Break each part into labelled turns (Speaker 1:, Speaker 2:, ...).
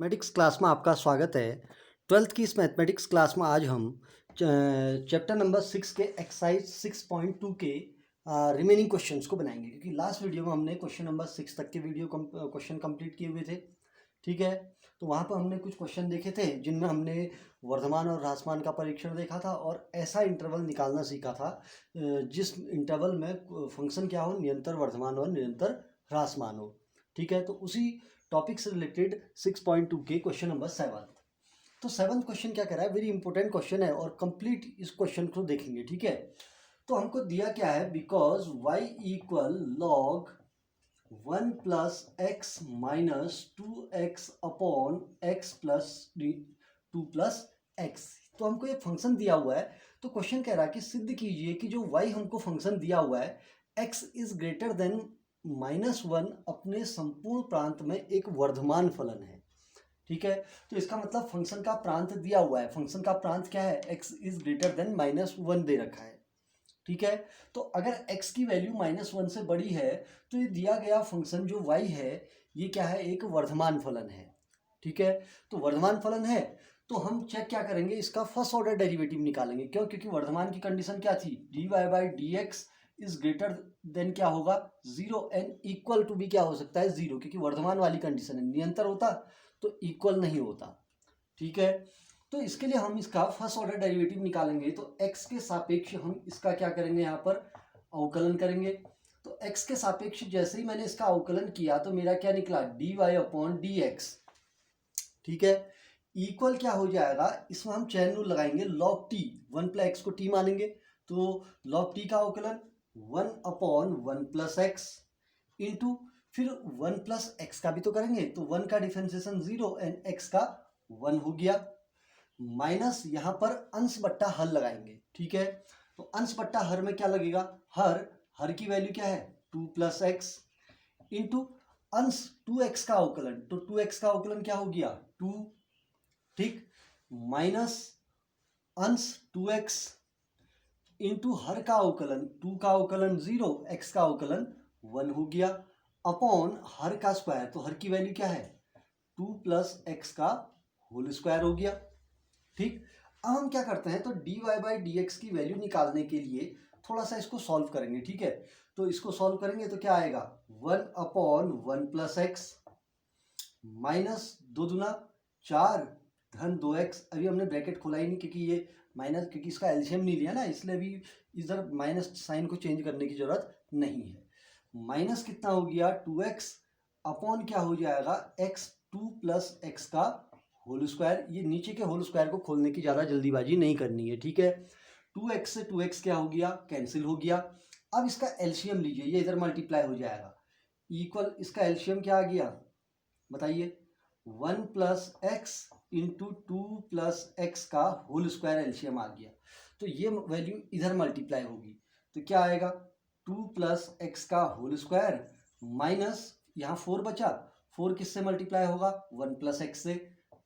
Speaker 1: Mathematics class में आपका स्वागत है। ट्वेल्थ की इस मैथमेटिक्स क्लास में आज हम चैप्टर नंबर 6 के एक्सरसाइज 6.2 के रिमेनिंग क्वेश्चंस को बनाएंगे, क्योंकि लास्ट वीडियो में हमने क्वेश्चन नंबर 6 तक के क्वेश्चन कंप्लीट किए हुए थे। ठीक है, तो वहाँ पर हमने कुछ क्वेश्चन देखे थे जिनमें हमने वर्धमान और ह्रासमान का परीक्षण देखा था और ऐसा इंटरवल निकालना सीखा था जिस इंटरवल में फंक्शन क्या हो, निरंतर वर्धमान और निरंतर ह्रासमान हो। ठीक है, तो उसी टॉपिक से रिलेटेड 6.2 के क्वेश्चन नंबर 7। तो 7th क्वेश्चन क्या कह रहा है, वेरी इंपॉर्टेंट क्वेश्चन है और कंप्लीट इस क्वेश्चन को देखेंगे। ठीक है, तो हमको दिया क्या है, because y equal log 1 plus x minus 2x upon x plus 2 plus x. तो हमको ये फंक्शन दिया हुआ है, तो क्वेश्चन कह रहा है कि सिद्ध कीजिए कि जो y हमको फंक्शन दिया हुआ है x इज ग्रेटर देन -1 अपने संपूर्ण प्रांत में एक वर्धमान फलन है। ठीक है, तो इसका मतलब फंक्शन का प्रांत दिया हुआ है। फंक्शन का प्रांत क्या है, x इज ग्रेटर देन -1 दे रखा है। ठीक है, तो अगर x की वैल्यू -1 से बड़ी है तो ये दिया गया फंक्शन जो y है ये क्या है, एक वर्धमान फलन है। ठीक है, तो वर्धमान फलन है तो हम चेक क्या करेंगे, इसका फर्स्ट ऑर्डर डेरिवेटिव निकालेंगे। क्यों? क्योंकि वर्धमान की कंडीशन क्या थी, dy by d x is greater then क्या होगा, 0 एंड इक्वल टू भी क्या हो सकता है, 0, क्योंकि वर्धमान वाली कंडीशन है। निरंतर होता तो इक्वल नहीं होता। ठीक है, तो इसके लिए हम इसका फर्स्ट ऑर्डर डेरिवेटिव निकालेंगे। तो x के सापेक्ष हम इसका क्या करेंगे, यहाँ पर अवकलन करेंगे। तो x के सापेक्ष जैसे ही मैंने इसका अवकलन किया तो मेरा क्या निकला, dy अपॉन डी एक्स। ठीक है, इक्वल क्या हो जाएगा, इसमें हम चैन रूल लगाएंगे, लॉग टी, 1 प्लस एक्स को t मानेंगे तो लॉग टी का अवकलन 1 अपॉन 1 प्लस एक्स इंटू फिर 1 प्लस एक्स का भी तो करेंगे, तो 1 का डिफरेंशिएशन 0 एंड x का 1 हो गया, माइनस यहाँ पर अंश बट्टा हर लगाएंगे। ठीक है, तो अंश बट्टा हर में क्या लगेगा, हर की वैल्यू क्या है 2 प्लस एक्स इंटू अंश 2x का अवकलन, तो 2x का अवकलन क्या हो गया 2। ठीक, माइनस अंश 2x इंटू हर का अवकलन, 2 का अवकलन 0, x का अवकलन 1 हो गया, अपॉन हर का स्क्वायर, तो हर की वैल्यू क्या है 2 प्लस एक्स का होल स्क्वायर हो गया। ठीक, अब हम क्या करते हैं, तो dy बाई डी एक्स की वैल्यू निकालने के लिए थोड़ा सा इसको सॉल्व करेंगे। ठीक है, तो इसको सॉल्व करेंगे तो क्या आएगा, 1 अपॉन 1 प्लस एक्स माइनस 2 दूना 4 धन 2x। अभी हमने ब्रैकेट खोला ही नहीं क्योंकि ये माइनस, क्योंकि इसका एलसीएम नहीं लिया ना, इसलिए अभी इधर माइनस साइन को चेंज करने की जरूरत नहीं है। माइनस कितना हो गया 2x अपॉन क्या हो जाएगा x 2 प्लस एक्स का होल स्क्वायर। ये नीचे के होल स्क्वायर को खोलने की ज़्यादा जल्दीबाजी नहीं करनी है। ठीक है, 2x से 2x क्या हो गया, कैंसिल हो गया। अब इसका एलसीएम लीजिए, ये इधर मल्टीप्लाई हो जाएगा, इक्वल इसका एलसीएम क्या आ गया बताइए, 1 plus x into 2 plus x का होल स्क्वायर एलसीएम आ गया। तो ये वैल्यू इधर मल्टीप्लाई होगी तो क्या आएगा 2 प्लस एक्स का होल स्क्वायर माइनस यहाँ 4 बचा, 4 किससे मल्टीप्लाई होगा 1 प्लस एक्स से,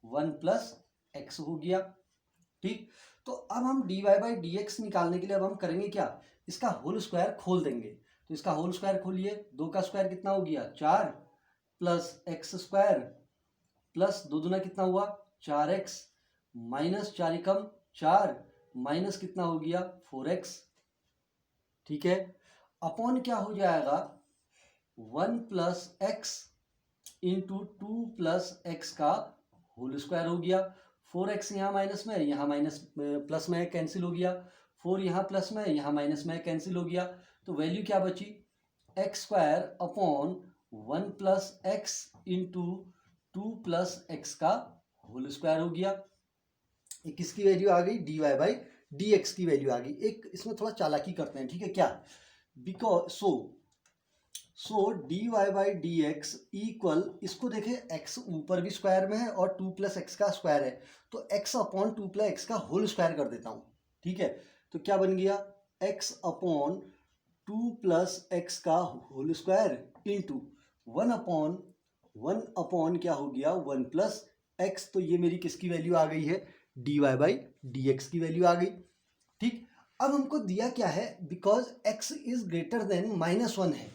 Speaker 1: 1 प्लस एक्स हो गया। ठीक, तो अब हम dy बाई डी एक्स निकालने के लिए अब हम करेंगे क्या, इसका होल स्क्वायर खोल देंगे। तो इसका होल स्क्वायर खोलिए, 2 का स्क्वायर कितना हो गया 4 प्लस एक्स स्क्वायर प्लस 2 दूना कितना हुआ 4x माइनस 4 एकम 4 माइनस कितना हो गया 4x। ठीक है, अपॉन क्या हो जाएगा 1 plus x into 2 plus x का होल स्क्वायर हो गया। 4x यहाँ माइनस में, यहाँ माइनस प्लस में कैंसिल हो गया, 4 यहाँ प्लस में, यहाँ माइनस में कैंसिल हो गया। तो वैल्यू क्या बची, x square upon 1 plus x into 2 plus x का होल स्क्वायर हो गया। एक किसकी वैल्यू आ गई, dy बाई डी एक्स की वैल्यू आ गई। एक इसमें थोड़ा चालाकी करते हैं। ठीक है, क्या, because so dy by d x equal, इसको देखें x ऊपर भी स्क्वायर में है और 2 प्लस एक्स का स्क्वायर है, तो x अपॉन 2 प्लस एक्स का होल स्क्वायर कर देता हूँ। ठीक है, तो क्या बन गया x अपॉन 2 प्लस एक्स का होल स्क्वायर इंटू 1 अपॉन क्या हो गया 1 प्लस एक्स। तो ये मेरी किसकी वैल्यू आ गई है, dy बाई डी एक्स की वैल्यू आ गई। ठीक, अब हमको दिया क्या है, because x is greater then -1 है,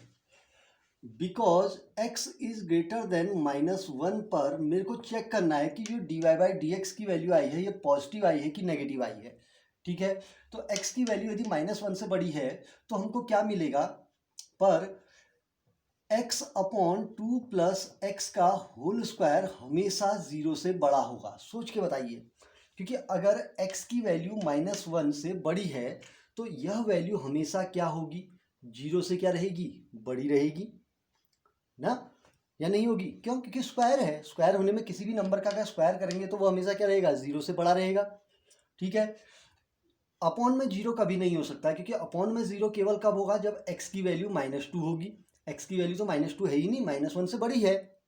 Speaker 1: because x is greater then -1 पर मेरे को चेक करना है कि जो dy/dx की वैल्यू आई है ये पॉजिटिव आई है कि नेगेटिव आई है। ठीक है, तो x की वैल्यू यदि -1 से बड़ी है तो हमको क्या मिलेगा, पर x अपॉन 2 प्लस एक्स का होल स्क्वायर हमेशा 0 से बड़ा होगा। सोच के बताइए, क्योंकि अगर x की वैल्यू -1 से बड़ी है तो यह वैल्यू हमेशा क्या होगी, 0 से क्या रहेगी, बड़ी रहेगी ना, या नहीं होगी? क्यों? क्योंकि स्क्वायर है, स्क्वायर होने में किसी भी नंबर का अगर स्क्वायर करेंगे तो वो हमेशा क्या रहेगा, 0 से बड़ा रहेगा। ठीक है, अपॉन में 0 कभी नहीं हो सकता, क्योंकि अपॉन में 0 केवल कब होगा, जब x की वैल्यू -2 होगी। x की वैल्यू तो -2 है ही नहीं, -1 से बड़ी है।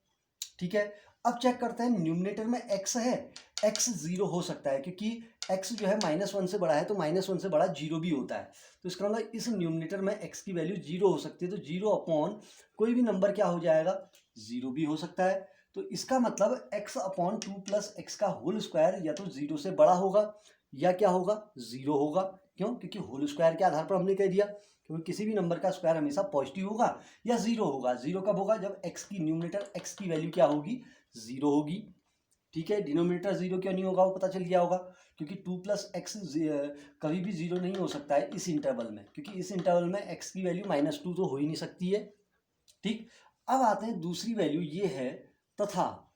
Speaker 1: ठीक है, अब चेक करते हैं, न्यूमरेटर में x है, x 0 हो सकता है क्योंकि x जो है -1 से बड़ा है, तो -1 से बड़ा 0 भी होता है। तो इसका मतलब इस न्यूमरेटर में x की वैल्यू 0 हो सकती है, तो 0 अपॉन कोई भी नंबर क्या हो जाएगा, 0 भी हो सकता है। तो इसका मतलब x अपॉन 2 प्लस एक्स का होल स्क्वायर या तो 0 से बड़ा होगा या क्या होगा, 0 होगा। क्यों? क्योंकि होल स्क्वायर के आधार पर हमने कह दिया, क्योंकि किसी भी नंबर का स्क्वायर हमेशा पॉजिटिव होगा या 0 होगा। 0 कब होगा, जब x की न्यूमरेटर x की वैल्यू क्या होगी, 0 होगी। ठीक है, डिनोमिनेटर 0 क्यों नहीं होगा, वो पता चल गया होगा, क्योंकि 2 प्लस एक्स कभी भी 0 नहीं हो सकता है इस इंटरवल में, क्योंकि इस इंटरवल में x की वैल्यू -2 तो हो ही नहीं सकती है। ठीक, अब आते हैं दूसरी वैल्यू, ये है तथा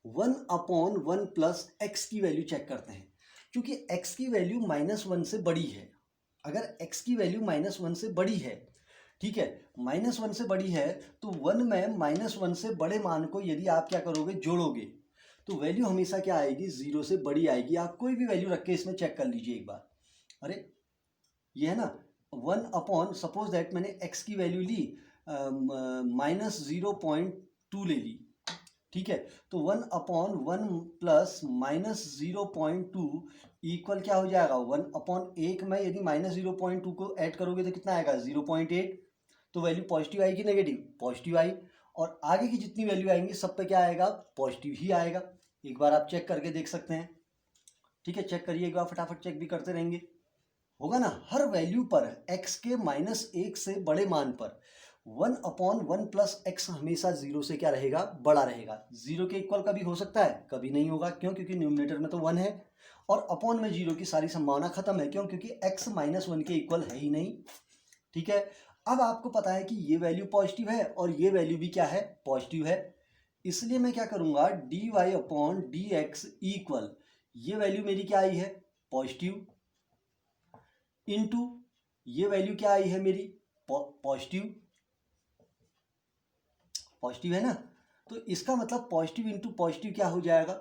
Speaker 1: 1 अपॉन 1 प्लस एक्स की वैल्यू चेक करते हैं, क्योंकि x की वैल्यू -1 से बड़ी है। अगर x की वैल्यू -1 से बड़ी है, ठीक है, -1 से बड़ी है, तो 1 में -1 से बड़े मान को यदि आप क्या करोगे, जोड़ोगे, तो वैल्यू हमेशा क्या आएगी, 0 से बड़ी आएगी। आप कोई भी वैल्यू रख के इसमें चेक कर लीजिए एक बार। अरे ये है ना, 1 अपॉन, सपोज दैट मैंने x की वैल्यू ली -0.2 ले ली। ठीक है, तो 1 अपॉन 1 प्लस -0.2 इक्वल क्या हो जाएगा, 1 अपॉन 1 में यदि -0.2 को ऐड करोगे तो कितना आएगा, 0.8। तो वैल्यू पॉजिटिव आई कि नेगेटिव, पॉजिटिव आई। और आगे की जितनी वैल्यू आएंगी सब पे क्या आएगा, पॉजिटिव ही आएगा। एक बार आप चेक करके देख सकते हैं। ठीक है, चेक करिए एक बार, फटाफट चेक भी करते रहेंगे, होगा ना। हर वैल्यू पर x के -1 से बड़े मान पर 1 अपॉन 1 प्लस एक्स हमेशा 0 से क्या रहेगा, बड़ा रहेगा। 0 के इक्वल कभी हो सकता है, कभी नहीं होगा। क्यों? क्योंकि न्यूमरेटर में तो 1 है और अपॉन में 0 की सारी संभावना खत्म है। क्यों? क्योंकि x -1 के इक्वल है ही नहीं। ठीक है, अब आपको पता है कि ये वैल्यू पॉजिटिव है और ये वैल्यू भी क्या है, पॉजिटिव है। इसलिए मैं क्या करूंगा, dy upon d x equal, ये वैल्यू मेरी क्या आई है, पॉजिटिव, इनटू ये वैल्यू क्या आई है मेरी, पॉजिटिव, पॉजिटिव है ना। तो इसका मतलब पॉजिटिव इंटू पॉजिटिव क्या हो जाएगा,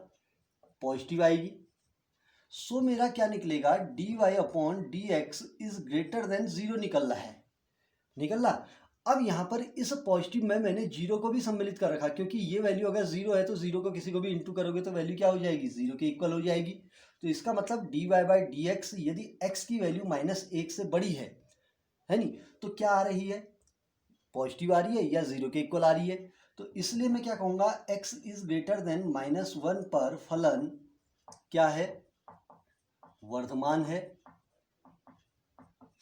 Speaker 1: पॉजिटिव आएगी। सो मेरा क्या निकलेगा, d y upon d x is greater than 0 निकल रहा है, निकल रहा। अब यहाँ पर इस पॉजिटिव में मैंने 0 को भी सम्मिलित कर रखा, क्योंकि ये वैल्यू अगर 0 है तो 0 को किसी को भी इंटू करोगे तो वैल्यू क्या हो जाएगी, 0 के इक्वल हो जाएगी। तो इसका मतलब d y by d x यदि x की वैल्यू -1 से बड़ी है नहीं, तो क्या आ रही है, पॉजिटिव आ रही है या 0 के इक्वल आ रही है। तो इसलिए मैं क्या कहूँगा, x इज ग्रेटर देन -1 पर फलन क्या है, वर्धमान है।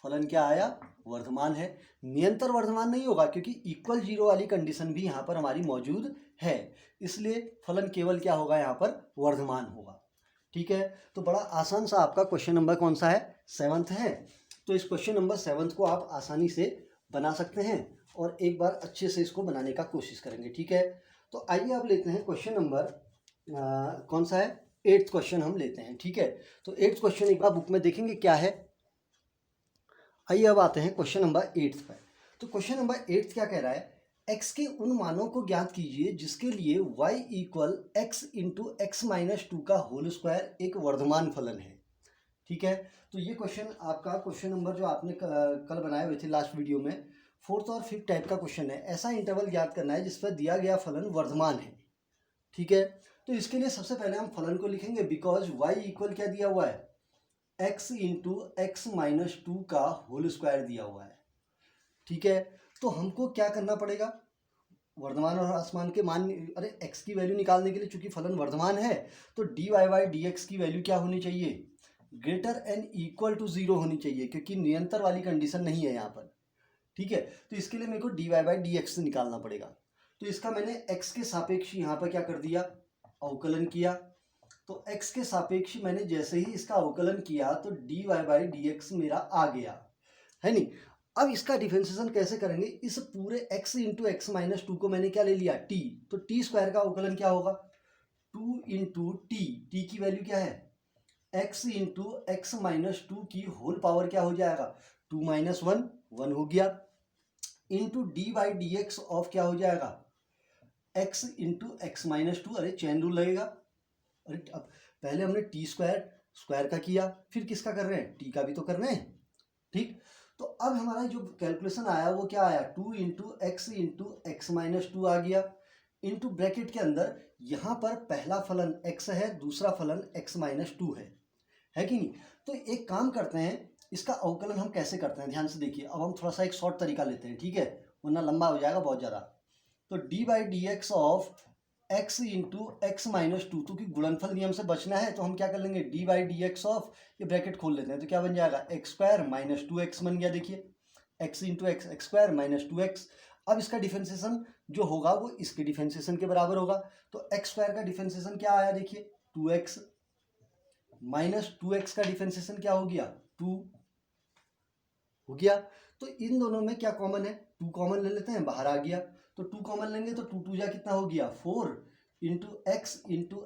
Speaker 1: फलन क्या आया, वर्धमान है। निरंतर वर्धमान नहीं होगा, क्योंकि इक्वल 0 वाली कंडीशन भी यहाँ पर हमारी मौजूद है, इसलिए फलन केवल क्या होगा, यहाँ पर वर्धमान होगा। ठीक है, तो बड़ा आसान सा आपका क्वेश्चन नंबर कौन सा है, 7th है। तो इस क्वेश्चन नंबर 7th को आप आसानी से बना सकते हैं और एक बार अच्छे से इसको बनाने का कोशिश करेंगे। ठीक है, तो आइए अब लेते हैं क्वेश्चन नंबर कौन सा है, 8th क्वेश्चन हम लेते हैं। ठीक है, तो 8th क्वेश्चन एक बार बुक में देखेंगे क्या है। आइए अब आते हैं क्वेश्चन नंबर 8th पर। तो क्वेश्चन नंबर 8th क्या कह रहा है, x के उन मानों को ज्ञात कीजिए जिसके लिए y equal x into x -2 का होल स्क्वायर एक वर्धमान फलन है। ठीक है, तो ये क्वेश्चन आपका क्वेश्चन नंबर जो आपने कल बनाए हुए थे लास्ट वीडियो में, 4th और 5th टाइप का क्वेश्चन है। ऐसा इंटरवल ज्ञात करना है जिस पर दिया गया फलन वर्धमान है। ठीक है, तो इसके लिए सबसे पहले हम फलन को लिखेंगे, बिकॉज y इक्वल क्या दिया हुआ है, x इंटू एक्स -2 का होल स्क्वायर दिया हुआ है। ठीक है, तो हमको क्या करना पड़ेगा, वर्धमान और असमान के मान, अरे x की वैल्यू निकालने के लिए, चूंकि फलन वर्धमान है तो dy बाई डी एक्स की वैल्यू क्या होनी चाहिए, ग्रेटर एन इक्वल टू 0 होनी चाहिए, क्योंकि निरंतर वाली कंडीशन नहीं है यहाँ पर। ठीक है। तो इसके लिए मेरे को dy बाई डी एक्स निकालना पड़ेगा। तो इसका मैंने x के सापेक्ष यहाँ पर क्या कर दिया, अवकलन किया। तो x के सापेक्ष मैंने जैसे ही इसका अवकलन किया तो dy बाई डी एक्स मेरा आ गया, है नहीं। अब इसका डिफरेंशिएशन कैसे करेंगे, इस पूरे x into x minus to को मैंने क्या ले लिया, t। तो टी स्क्वायर का अवकलन क्या होगा, 2 इंटू टी की वैल्यू क्या है, x into x minus to की होल पावर क्या हो जाएगा, 2 माइनस 1 हो गया, into D by d x of क्या हो जाएगा, x into x minus to. अरे चैन रूल लगेगा, अरे अब पहले हमने टी स्क्वायर का किया, फिर किसका कर रहे हैं, टी का भी तो कर रहे हैं, ठीक। तो अब हमारा जो कैलकुलेशन आया वो क्या आया, 2 इंटू एक्स माइनस टू आ गया, इंटू ब्रैकेट के अंदर यहाँ पर पहला फलन x है, दूसरा फलन x माइनस टू है कि नहीं। तो एक काम करते हैं, इसका अवकलन हम कैसे करते हैं, ध्यान से देखिए। अब हम थोड़ा सा एक शॉर्ट तरीका लेते हैं, ठीक है, वरना लंबा हो जाएगा बहुत ज़्यादा। तो D by d x of x into x minus to, क्योंकि गुणनफल नियम से बचना है तो हम क्या कर लेंगे, D by d x of, ये ब्रैकेट खोल लेते हैं, तो क्या बन जाएगा, x square minus two x बन गया। देखिए x into x square minus two x. अब इसका डिफरेंशिएशन जो होगा वो इसके डिफरेंशिएशन के बराबर होगा। तो एक्स स्क्वायर का डिफरेंशिएशन क्या आया, देखिए 2x माइनस 2x का डिफरेंशिएशन क्या हो गया, 2 हो गया। तो इन दोनों में क्या कॉमन है, 2 कॉमन ले लेते हैं, बाहर आ गया। तो 2 कॉमन लेंगे तो 2 2 जा कितना हो गया, 4 into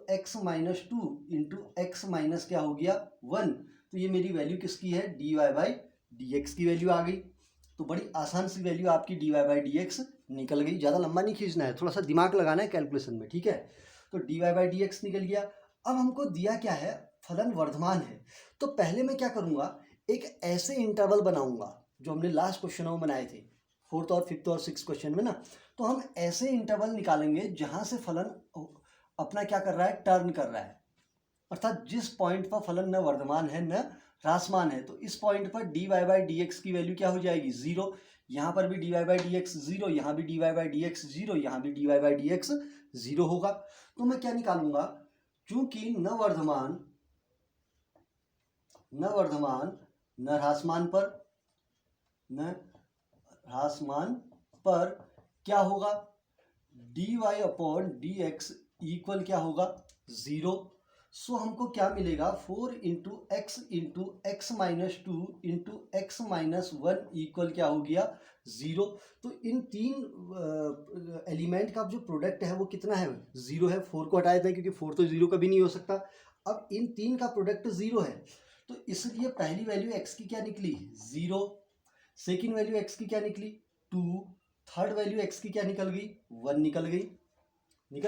Speaker 1: x minus two into x minus क्या हो गया 1। तो ये मेरी वैल्यू किसकी है, d y by d x की वैल्यू आ गई। तो बड़ी आसान सी वैल्यू आपकी d y by d x निकल गई। ज़्यादा लंबा नहीं खींचना है, थोड़ा सा दिमाग लगाना है कैलकुलेशन में, ठीक है। तो d y by d x निकल गया। अब हमको दिया क्या है, फलन वर्धमान है। तो पहले मैं क्या करूँगा, एक ऐसे इंटरवल बनाऊंगा जो हमने लास्ट क्वेश्चन में बनाए थे, 4th और 5th और 6th क्वेश्चन में ना। तो हम ऐसे इंटरवल निकालेंगे जहां से फलन अपना क्या कर रहा है, टर्न कर रहा है, अर्थात जिस पॉइंट पर फलन न वर्धमान है न ह्रासमान है। तो इस पॉइंट पर d y by d x की वैल्यू क्या हो जाएगी, 0। यहाँ पर भी d y by d x 0, यहाँ भी d y by d x 0, यहाँ भी d y by d x 0 होगा। तो मैं क्या निकालूंगा, चूंकि न वर्धमान न ह्रासमान पर क्या होगा, d y upon d x equal क्या होगा, 0। सो हमको क्या मिलेगा, 4 into x minus two into x minus 1 equal क्या हो गया, 0। तो इन तीन एलिमेंट का जो प्रोडक्ट है वो कितना है, 0 है। 4 को हटा देते हैं क्योंकि 4 तो 0 कभी नहीं हो सकता। अब इन तीन का प्रोडक्ट 0 है, तो इसलिए पहली वैल्यू x की क्या निकली, 0। सेकेंड वैल्यू x की क्या निकली, 2। थर्ड वैल्यू x की क्या निकल गई, 1 निकल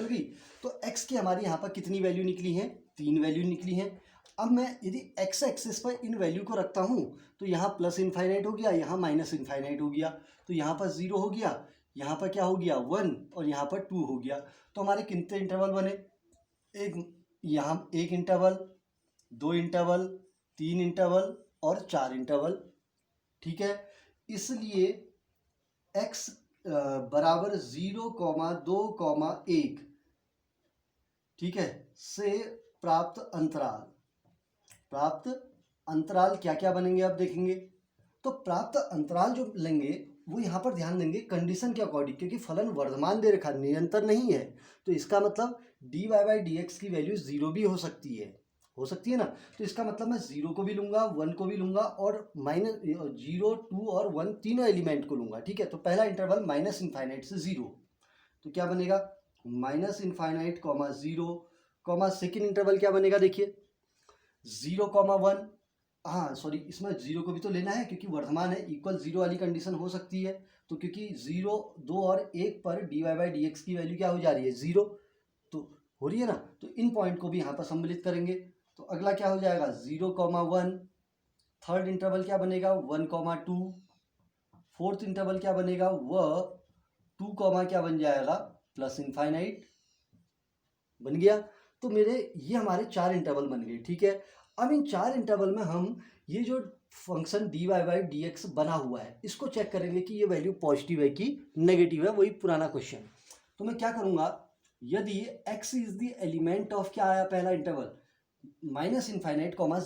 Speaker 1: गई। तो x की हमारी यहाँ पर कितनी वैल्यू निकली है, 3 वैल्यू निकली हैं। अब मैं यदि x एक्सिस पर इन वैल्यू को रखता हूँ तो यहाँ प्लस इनफाइनाइट हो गया, यहाँ माइनस इनफाइनाइट हो गया। तो यहाँ पर 0 हो गया, यहाँ पर क्या हो गया 1 और यहाँ पर 2 हो गया। तो हमारे कितने इंटरवल बने, यहाँ एक इंटरवल, 2 इंटरवल, 3 इंटरवल और 4 इंटरवल, ठीक है। इसलिए x बराबर 0, 2, 1, ठीक है, से प्राप्त अंतराल क्या क्या बनेंगे आप देखेंगे। तो प्राप्त अंतराल जो लेंगे वो यहाँ पर ध्यान देंगे कंडीशन के अकॉर्डिंग, क्योंकि फलन वर्धमान दे रखा, निरंतर नहीं है। तो इसका मतलब d y by d x की वैल्यू 0 भी हो सकती है ना। तो इसका मतलब मैं 0 को भी लूंगा, 1 को भी लूंगा और माइनस 0, 2 और 1 तीनों एलिमेंट को लूंगा, ठीक है। तो पहला इंटरवल माइनस इनफाइनाइट से 0, तो क्या बनेगा minus infinite comma 0, comma second interval क्या बनेगा, देखिए 0,1। हाँ सॉरी, इसमें 0 को भी तो लेना है क्योंकि वर्धमान है, इक्वल 0 वाली कंडीशन हो सकती है। तो क्योंकि 0, 2 और 1 पर d y by d x की वैल्यू क्या हो जा रही है, 0, तो हो रही है ना। तो इन पॉइंट को भी यहाँ पर सम्मिलित करेंगे। तो अगला क्या हो जाएगा 0,1। थर्ड इंटरवल क्या बनेगा 1,2। फोर्थ इंटरवल क्या बनेगा वह 2, क्या बन जाएगा प्लस इनफाइनाइट बन गया। तो मेरे ये हमारे 4 इंटरवल बन गए, ठीक है। अब इन 4 इंटरवल में हम ये जो function d y by d x बना हुआ है इसको चेक करेंगे कि ये वैल्यू पॉजिटिव है कि नेगेटिव है, वही पुराना क्वेश्चन। तो मैं क्या करूँगा, यदि x is the element of क्या आया पहला इंटरवल माइनस इनफाइनाइट कॉमा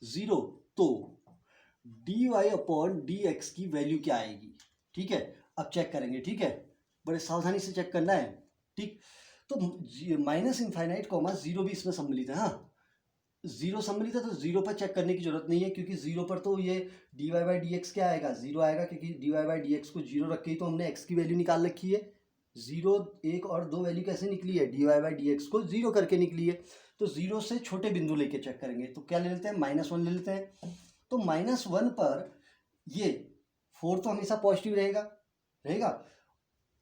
Speaker 1: 0, तो d y upon d x की वैल्यू क्या आएगी। ठीक है, अब चेक करेंगे। ठीक है, बड़े सावधानी से चेक करना है। ठीक, तो माइनस इनफाइनाइट कॉमा जीरो भी इसमें सम्मिलित है। हाँ, जीरो सम्मिलित है तो जीरो पर चेक करने की जरूरत नहीं है, क्योंकि जीरो पर तो ये d y by d x क्या आएगा, जीरो आएगा, क्योंकि d y by d x को जीरो रख के ही तो हमने एक्स की वैल्यू निकाल रखी है। जीरो एक और दो वैल्यू कैसे निकली है, d y by d x को जीरो करके निकली है। तो जीरो से छोटे बिंदु लेके चेक करेंगे, तो क्या ले लेते हैं, -1 ले लेते हैं। तो -1 पर ये 4 तो हमेशा पॉजिटिव रहेगा रहेगा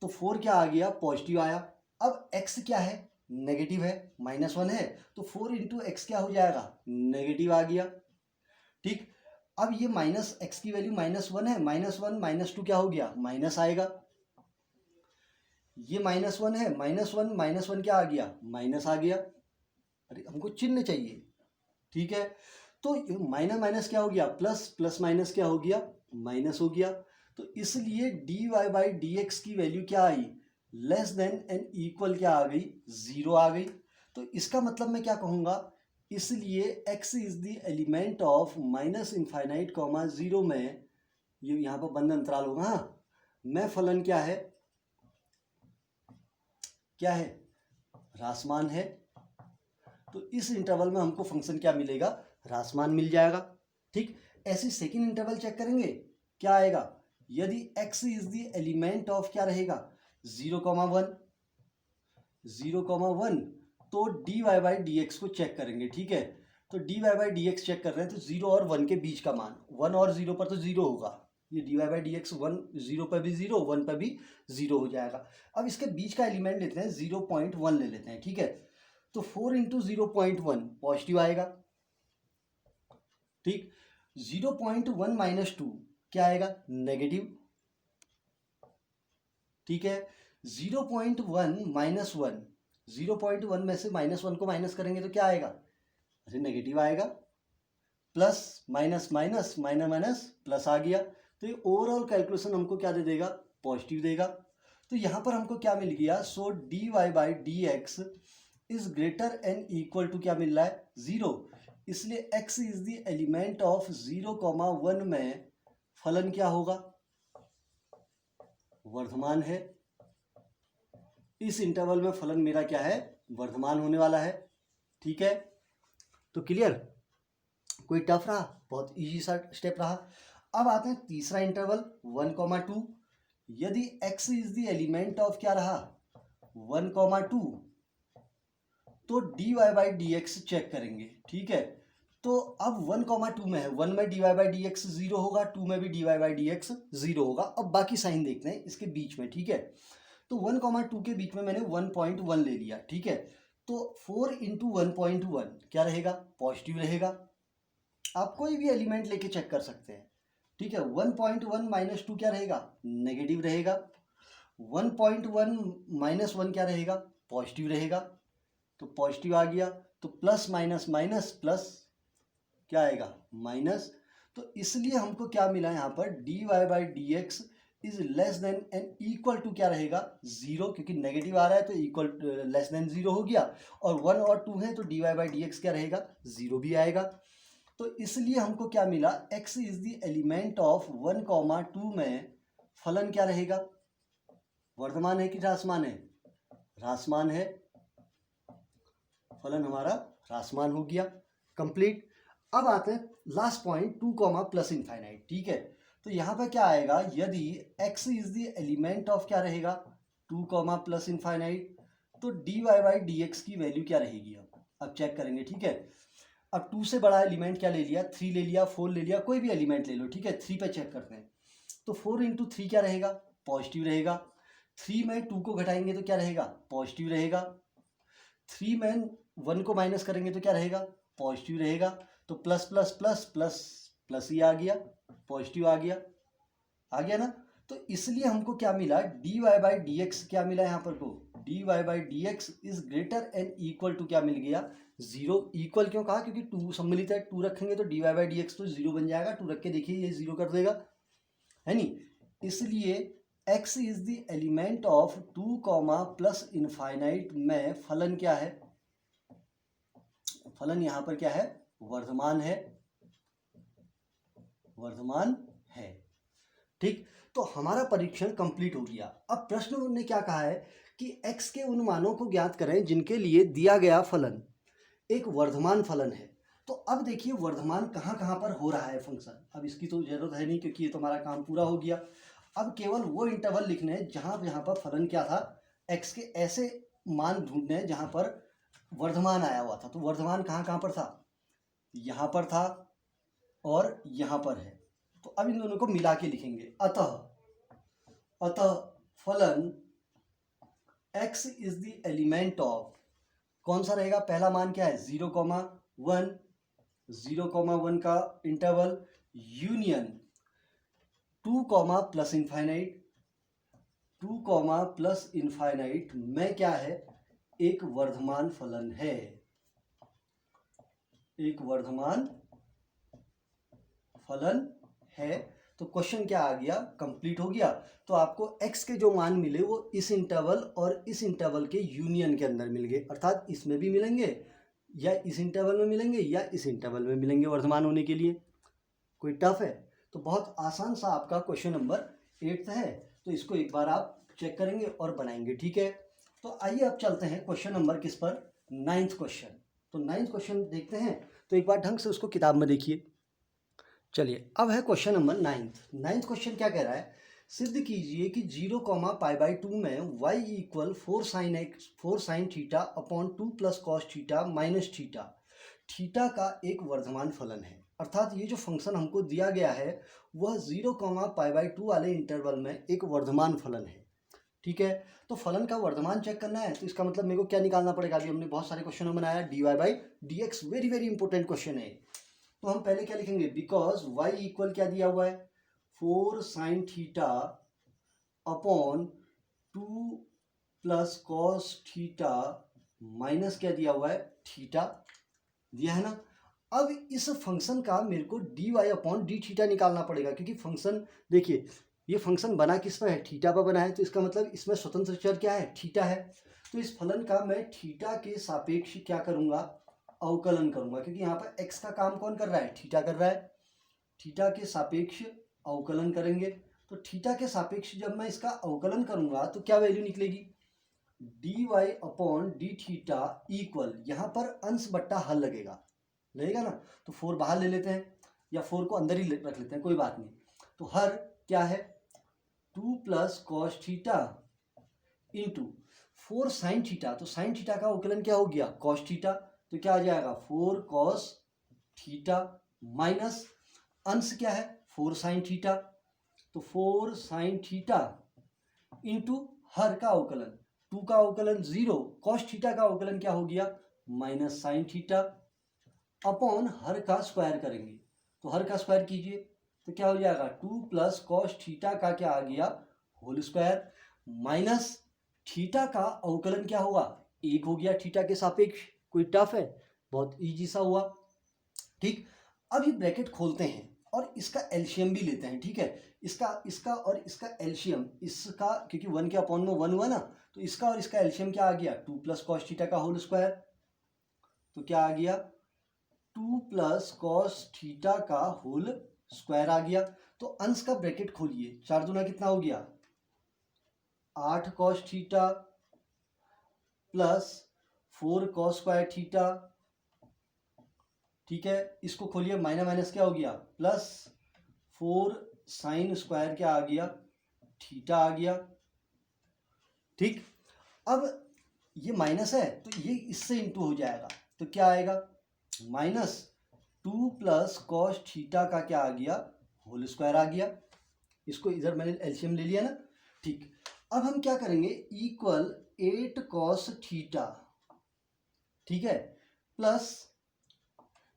Speaker 1: तो 4 क्या आ गया, पॉजिटिव आया। अब x क्या है, नेगेटिव है, -1 है, तो 4 इंटू एक्स क्या हो जाएगा, नेगेटिव आ गया। ठीक, अब ये माइनस एक्स की वैल्यू -1 है, -1 -2 क्या हो गया, माइनस आएगा। ये -1 है, -1 क्या आ गया, माइनस आ गया। अरे हमको चिन्ह चाहिए। ठीक है, तो माइनस माइनस क्या हो गया, प्लस, प्लस माइनस क्या हो गया, माइनस हो गया। तो इसलिए d y by d x की वैल्यू क्या आई, लेस देन एंड इक्वल क्या आ गई, जीरो आ गई। तो इसका मतलब मैं क्या कहूँगा, इसलिए x is the element of minus infinite comma zero में, ये यहाँ पर बंद अंतराल होगा, हाँ, में फलन क्या है, क्या है, ह्रासमान है। तो इस इंटरवल में हमको फंक्शन क्या मिलेगा, ह्रासमान मिल जाएगा। ठीक, ऐसे सेकेंड इंटरवल चेक करेंगे, क्या आएगा, यदि x is the element of क्या रहेगा, 0,1 0,1, तो d y by d x को चेक करेंगे। ठीक है, तो d y by d x check कर रहे हैं, तो 0 और 1 के बीच का मान, 1 और 0 पर तो 0 होगा, ये d y by d x 1 0 पर भी 0, 1 पर भी 0 हो जाएगा। अब इसके बीच का एलिमेंट लेते हैं, 0.1 ले लेते हैं। ठीक है, तो 4 इंटू 0.1 पॉजिटिव आएगा। ठीक, 0.1 -2 क्या आएगा, नेगेटिव। ठीक है, 0.1 -1, 0.1 में से -1 को माइनस करेंगे तो क्या आएगा, अरे नेगेटिव आएगा। Plus minus minus minus minus plus आ गया, तो ये ओवरऑल कैलकुलेशन हमको क्या दे देगा, पॉजिटिव देगा। तो यहाँ पर हमको क्या मिल गया, so d y by d x is greater and equal to क्या मिल रहा है, 0। इसलिए x is the element of 0,1 में फलन क्या होगा, वर्धमान है। इस इंटरवल में फलन मेरा क्या है, वर्धमान होने वाला है। ठीक है, तो क्लियर, कोई टफ रहा, बहुत इजी सा स्टेप रहा। अब आते हैं तीसरा इंटरवल 1,2, यदि x is the element of क्या रहा, 1,2, तो d y by d x check करेंगे। ठीक है, तो अब 1,2 में है, 1 में d y by d x 0 होगा, 2 में भी d y by d x 0 होगा। अब बाकी साइन देखते हैं इसके बीच में। ठीक है, तो 1,2 के बीच में मैंने 1.1 ले लिया। ठीक है, तो 4 इंटू 1.1 क्या रहेगा, पॉजिटिव रहेगा। आप कोई भी एलिमेंट लेके चेक कर सकते हैं। ठीक है, 1.1 -2 क्या रहेगा, नेगेटिव रहेगा। 1.1 -1 क्या रहेगा, पॉजिटिव रहेगा। तो पॉजिटिव आ गया, तो प्लस माइनस माइनस प्लस क्या आएगा, माइनस। तो इसलिए हमको क्या मिला यहाँ पर, d y by d x is less than and equal to क्या रहेगा, 0, क्योंकि नेगेटिव आ रहा है तो इक्वल लेस देन 0 हो गया, और 1 और 2 है तो d y by d x क्या रहेगा, 0 भी आएगा। तो इसलिए हमको क्या मिला, x is the element of 1,2 में फलन क्या रहेगा, वर्धमान है कि ह्रासमान है, ह्रासमान है। फलन हमारा ह्रासमान हो गया, कंप्लीट। अब आते हैं लास्ट पॉइंट 2, प्लस इनफाइनाइट। ठीक है, तो यहाँ पर क्या आएगा, यदि x is the element of क्या रहेगा, 2, प्लस इनफाइनाइट, तो d y by d x की वैल्यू क्या रहेगी। अब चेक करेंगे। ठीक है, अब 2 से बड़ा एलिमेंट क्या ले लिया, 3 ले लिया, 4 ले लिया, कोई भी एलिमेंट ले लो। ठीक है, 3 पे चेक करते हैं, तो 4 इंटू 3 क्या रहेगा, पॉजिटिव रहेगा। 3 में 2 को घटाएंगे तो क्या रहेगा, पॉजिटिव रहेगा। 3 में 1 को माइनस करेंगे तो क्या रहेगा, पॉजिटिव रहेगा। तो plus plus plus plus plus ही आ गया, पॉजिटिव आ गया ना। तो इसलिए हमको क्या मिला, d y by d x क्या मिला यहाँ पर को, d y by d x is greater and equal to क्या मिल गया, 0। इक्वल क्यों कहा, क्योंकि 2 सम्मिलित है, 2 रखेंगे तो d y by d x तो 0 बन जाएगा। 2 रख के देखिए, ये 0 कर देगा, है नी। इसलिए x is the element of 2, plus infinite में फलन क्या है, फलन यहाँ पर क्या है, वर्धमान है। वर्धमान है। ठीक, तो हमारा परीक्षण कंप्लीट हो गया। अब प्रश्न ने क्या कहा है कि x के उन मानों को ज्ञात करें जिनके लिए दिया गया फलन एक वर्धमान फलन है। तो अब देखिए वर्धमान कहाँ कहाँ पर हो रहा है फंक्शन। अब इसकी तो जरूरत है नहीं क्योंकि ये तो हमारा काम पूरा हो गया। अब केवल वो इंटरवल लिखने हैं जहाँ जहाँ पर फलन क्या था, x के ऐसे मान ढूंढने हैं जहाँ पर वर्धमान आया हुआ था। तो वर्धमान कहाँ कहाँ पर था, यहाँ पर था और यहाँ पर है। तो अब इन दोनों को मिला के लिखेंगे। अतः फलन x is the element of, कौन सा रहेगा, पहला मान क्या है 0,1, 0,1 का interval union 2, plus infinite, 2, plus infinite में क्या है, एक वर्धमान फलन है, एक वर्धमान फलन है। तो क्वेश्चन क्या आ गया, कंप्लीट हो गया। तो आपको x के जो मान मिले वो इस इंटरवल और इस इंटरवल के यूनियन के अंदर मिल गए, अर्थात इसमें भी मिलेंगे या इस इंटरवल में मिलेंगे या इस इंटरवल में मिलेंगे वर्धमान होने के लिए। कोई टफ है? तो बहुत आसान सा आपका क्वेश्चन नंबर 8 है। तो इसको एक बार आप चेक करेंगे और बनाएंगे, ठीक है। तो आइए अब चलते हैं क्वेश्चन नंबर किस पर, 9th क्वेश्चन। तो 9th क्वेश्चन देखते हैं। तो एक बार ढंग से उसको किताब में देखिए। चलिए अब है क्वेश्चन नंबर 9th क्वेश्चन क्या कह रहा है, सिद्ध कीजिए कि 0,π/2 में y equal 4 sin theta upon 2 plus cos theta minus theta, theta का एक वर्धमान फलन है। अर्थात ये जो फंक्शन हमको दिया गया है वह 0,π/2 वाले इंटरवल में एक वर्धमान फलन है, ठीक है। तो फलन का वर्धमान चेक करना है तो इसका मतलब मेरे को क्या निकालना पड़ेगा, अभी हमने बहुत सारे क्वेश्चन बनाया, dy/dx, very very important question है। तो हम पहले क्या लिखेंगे, बिकॉज y इक्वल क्या दिया हुआ है 4 sin theta upon 2 plus cos theta minus क्या दिया हुआ है थीटा, दिया है ना। अब इस फंक्शन का मेरे को dy अपॉन डी थीटा निकालना पड़ेगा, क्योंकि फंक्शन देखिए ये फंक्शन बना किस पर है, थीटा पर बना है। तो इसका मतलब इसमें स्वतंत्र चर क्या है, थीटा है। तो इस फलन का मैं थीटा के सापेक्ष क्या करूंगा, अवकलन करूंगा, क्योंकि यहाँ पर x का काम कौन कर रहा है, थीटा कर रहा है। थीटा के सापेक्ष अवकलन करेंगे। तो थीटा के सापेक्ष जब मैं इसका अवकलन करूंगा तो क्या वैल्यू निकलेगी, dy upon d theta equal, यहाँ पर अंश बट्टा हल लगेगा ना। तो 4 बाहर ले लेते हैं या 4 को अंदर ही रख लेते हैं, कोई बात नहीं। तो हर क्या है 2 plus cos theta into 4 sine theta, तो साइन थीटा का अवकलन क्या हो गया कॉस थीटा, तो क्या आ जाएगा 4 कॉस थीटा माइनस अंश क्या है 4 साइन थीटा, तो 4 साइन थीटा इंटू हर का अवकलन, 2 का अवकलन 0, कॉस थीटा का अवकलन क्या हो गया minus sine theta, upon her का स्क्वायर करेंगे। तो हर का स्क्वायर कीजिए तो क्या हो जाएगा 2 प्लस कॉस थीटा का क्या आ गया होल स्क्वायर, माइनस थीटा का अवकलन क्या होगा 1 हो गया थीटा के सापेक्ष। कोई टफ है, बहुत इजी सा हुआ, ठीक। अब ये ब्रैकेट खोलते हैं और इसका एलसीएम भी लेते हैं, ठीक है। इसका और इसका एलसीएम, इसका क्योंकि 1 के अपॉन में 1 हुआ ना, तो इसका और इसका एलसीएम क्या आ गया 2 प्लस कॉस थीटा का होल स्क्वायर, तो क्या आ गया 2 प्लस कॉस थीटा का होल स्क्वायर आ गया। तो अंश का ब्रैकेट खोलिए, 4 दूना कितना हो गया 8 cos theta plus 4 cos square theta, ठीक है। इसको खोलिए, माइनस माइनस क्या हो गया प्लस 4 साइन स्क्वायर क्या आ गया थीटा आ गया, ठीक। अब ये माइनस है तो ये इससे इंटू हो जाएगा, तो क्या आएगा माइनस 2 प्लस कॉस थीटा का क्या आ गया होल स्क्वायर आ गया। इसको इधर मैंने एलसीएम ले लिया ना, ठीक। अब हम क्या करेंगे इक्वल 8 कॉस थीटा, ठीक है, प्लस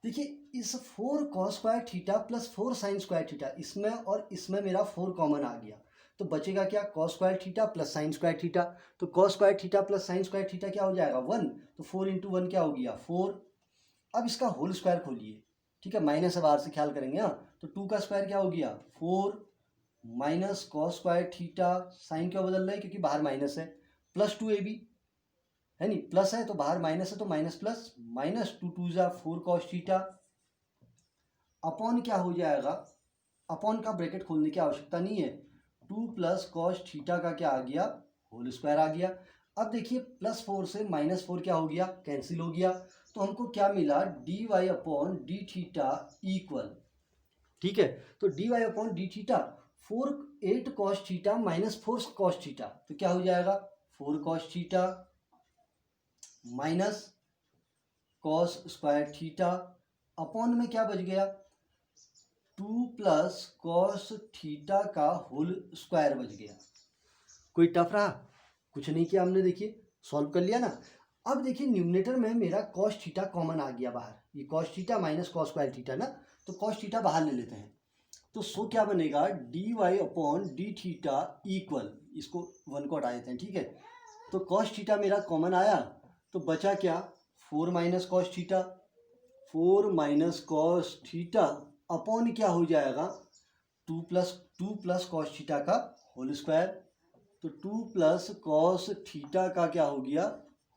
Speaker 1: देखिए इस 4 cos square theta plus 4 sign square theta, इसमें और इसमें मेरा 4 कॉमन आ गया, तो बचेगा क्या cos square theta plus sine square theta. तो cos square theta plus sine square theta क्या हो जाएगा 1, तो 4 इंटू 1 क्या हो गया 4। अब इसका होल स्क्वायर खोलिए, ठीक है, माइनस बाहर से ख्याल करेंगे, हाँ। तो 2 का स्क्वायर क्या हो गया 4 minus cos square theta, sign क्यों बदल रहा है क्योंकि बाहर माइनस है, प्लस 2ab है नहीं, प्लस है तो बाहर माइनस है तो माइनस प्लस, माइनस 2 2 जा 4 कॉस थीटा अपॉन क्या हो जाएगा अपॉन का ब्रैकेट खोलने की आवश्यकता नहीं है। 2 प्लस कॉस थीटा का क्या आ गया, होल स्क्वायर आ गया। अब देखिए +4 से -4 क्या हो गया, कैंसिल हो गया। तो हमको क्या मिला, d y upon d theta equal, ठीक है, तो d y upon d theta 8 cos theta -4 cos theta, तो क्या हो जाएगा 4 cos theta minus cos square theta upon में क्या बच गया 2 प्लस कॉस थीटा का होल स्क्वायर बच गया। कोई टफ रहा, कुछ नहीं किया हमने, देखिए सॉल्व कर लिया ना। अब देखिए न्यूमरेटर में मेरा कॉस थीटा कॉमन आ गया बाहर, ये cos theta minus cos square theta ना, तो कॉस थीटा बाहर ले लेते हैं। तो सो क्या बनेगा, d y upon d theta equal, इसको 1 को हटा देते हैं, ठीक है। तो कॉस थीटा मेरा कॉमन आया, तो बचा क्या 4 minus cos theta, 4 minus cos theta upon क्या हो जाएगा 2 प्लस कॉस थीटा का होल स्क्वायर। तो 2 प्लस कॉस थीटा का क्या हो गया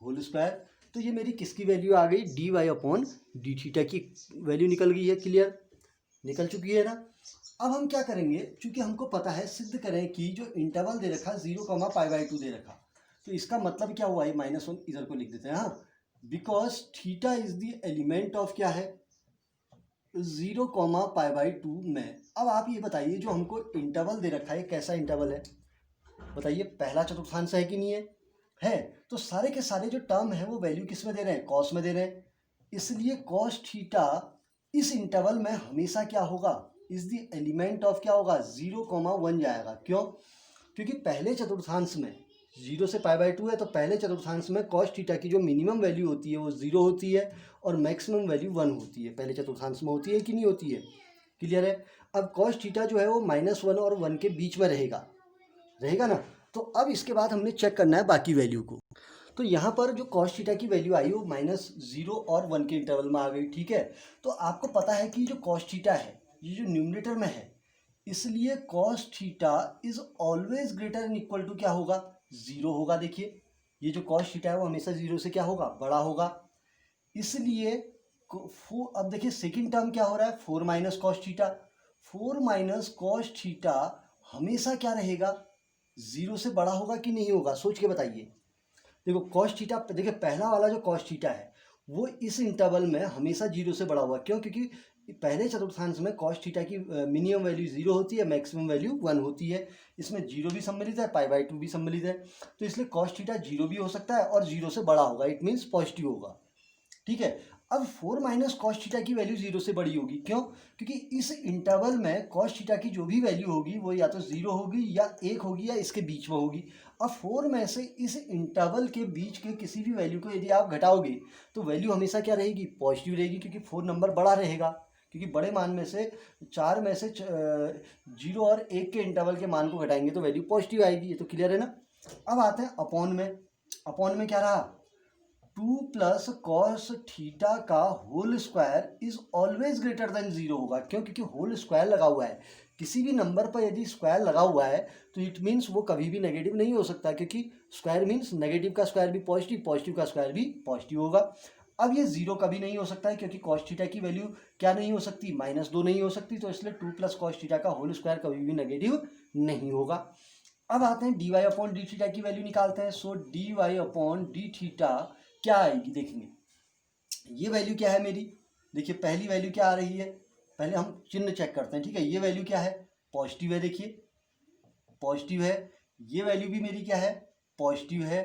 Speaker 1: होल स्क्वायर। तो ये मेरी किसकी वैल्यू आ गई, d y upon d theta की वैल्यू निकल गई है, क्लियर, निकल चुकी है ना। अब हम क्या करेंगे, चूंकि हमको पता है सिद्ध करें कि जो इंटरवल दे रखा 0,π/2 दे रखा, तो इसका मतलब क्या हुआ है, -1 इधर को लिख देते हैं, हाँ, because theta is the element of क्या है 0,π/2 में। अब आप ये बताइए जो हमको इंटरवल दे रखा है कैसा इंटरवल है, बताइए पहला चतुर्थांश है कि नहीं है, है। तो सारे के सारे जो टर्म है वो वैल्यू किस में दे रहे हैं, कॉस में दे रहे हैं, इसलिए कॉस थीटा इस इंटरवल में हमेशा क्या होगा, इज द एलिमेंट ऑफ क्या होगा 0,1 जाएगा। क्यों, क्योंकि पहले चतुर्थांश में 0 से π/2 है, तो पहले चतुर्थांश में कॉस थीटा की जो मिनिमम वैल्यू होती है वो 0 होती है और मैक्सिमम वैल्यू 1 होती है, पहले चतुर्थांश में होती है कि नहीं होती है, क्लियर है। अब कॉस थीटा जो है वो -1 और 1 के बीच में रहेगा, रहेगा ना। तो अब इसके बाद हमने चेक करना है बाकी वैल्यू को। तो यहाँ पर जो कॉस थीटा की वैल्यू आई वो -0 और 1 के इंटरवल में आ गई, ठीक है। तो आपको पता है कि जो कॉस थीटा है ये जो न्यूमरेटर में है, इसलिए cos theta is always greater and equal to क्या होगा 0 होगा। देखिए ये जो कॉस थीटा है वो हमेशा 0 से क्या होगा, बड़ा होगा, इसलिए अब देखिए सेकंड टर्म क्या हो रहा है 4 minus cos theta, 4 minus cos theta हमेशा क्या रहेगा 0 से बड़ा होगा कि नहीं होगा, सोच के बताइए। देखो कॉस थीटा, देखिए पहला वाला जो कॉस थीटा है वो इस इंटरवल में हमेशा 0 से बड़ा हुआ, क्यों, क्योंकि पहले चतुर्थांश में कॉस थीटा की मिनिमम वैल्यू 0 होती है, मैक्सिमम वैल्यू 1 होती है, इसमें 0 भी सम्मिलित है, π/2 भी सम्मिलित है, तो इसलिए कॉस थीटा 0 भी हो सकता है और 0 से बड़ा होगा, इट मीन्स पॉजिटिव होगा, ठीक है। अब 4 माइनस कॉस थीटा की वैल्यू 0 से बड़ी होगी, क्यों, क्योंकि इस इंटरवल में कॉस थीटा की जो भी वैल्यू होगी वो या तो 0 होगी या 1 होगी या इसके बीच में होगी। अब 4 में से इस इंटरवल के बीच के किसी भी वैल्यू को यदि आप घटाओगे तो वैल्यू हमेशा क्या रहेगी, पॉजिटिव रहेगी, क्योंकि 4 नंबर बड़ा रहेगा, क्योंकि बड़े मान में से 4 में से 0 और 1 के इंटरवल के मान को घटाएंगे तो वैल्यू पॉजिटिव आएगी, ये तो क्लियर है ना। अब आते हैं अपॉन में, अपॉन में क्या रहा 2 प्लस कॉस थीटा का whole square is always greater than 0 होगा, क्यों, क्योंकि होल स्क्वायर लगा हुआ है, किसी भी नंबर पर यदि स्क्वायर लगा हुआ है तो इट मीन्स वो कभी भी नेगेटिव नहीं हो सकता, क्योंकि स्क्वायर मीन्स नेगेटिव का स्क्वायर भी पॉजिटिव, पॉजिटिव का स्क्वायर भी पॉजिटिव होगा। अब ये 0 कभी नहीं हो सकता है, क्योंकि कॉस थीटा की वैल्यू क्या नहीं हो सकती, -2 नहीं हो सकती, तो इसलिए 2 प्लस कॉस थीटा का होल स्क्वायर कभी भी नेगेटिव नहीं होगा। अब आते हैं d y upon d theta की वैल्यू निकालते हैं। So d y upon d theta क्या आएगी, देखेंगे ये वैल्यू क्या है मेरी, देखिए पहली वैल्यू क्या आ रही है, पहले हम चिन्ह चेक करते हैं, ठीक है। ये वैल्यू क्या है, पॉजिटिव है, देखिए पॉजिटिव है, ये वैल्यू भी मेरी क्या है, पॉजिटिव है,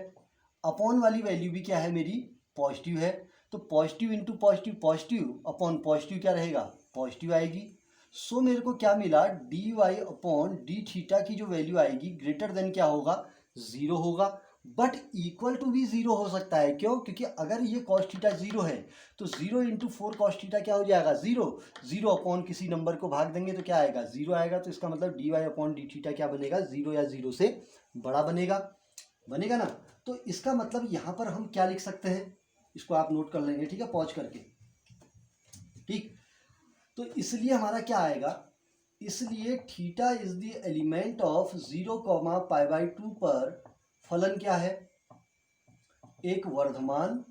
Speaker 1: अपॉन वाली वैल्यू भी क्या है मेरी, पॉजिटिव है। तो positive into positive, positive upon positive क्या रहेगा, पॉजिटिव आएगी। सो मेरे को क्या मिला, d y upon d theta की जो वैल्यू आएगी ग्रेटर देन क्या होगा, 0 होगा, बट इक्वल टू भी 0 हो सकता है, क्यों, क्योंकि अगर ये कॉस थीटा 0 है तो 0 इंटू 4 कॉस थीटा क्या हो जाएगा, 0, 0 अपॉन किसी नंबर को भाग देंगे तो क्या आएगा, 0 आएगा। तो इसका मतलब d y upon d theta क्या बनेगा, 0 या 0 से बड़ा बनेगा, बनेगा ना। तो इसका मतलब यहाँ पर हम क्या लिख सकते हैं, इसको आप नोट कर लेंगे, ठीक है, पॉज करके, ठीक। तो इसलिए हमारा क्या आएगा, इसलिए theta is the element of 0,π/2 पर फलन क्या है, एक वर्धमान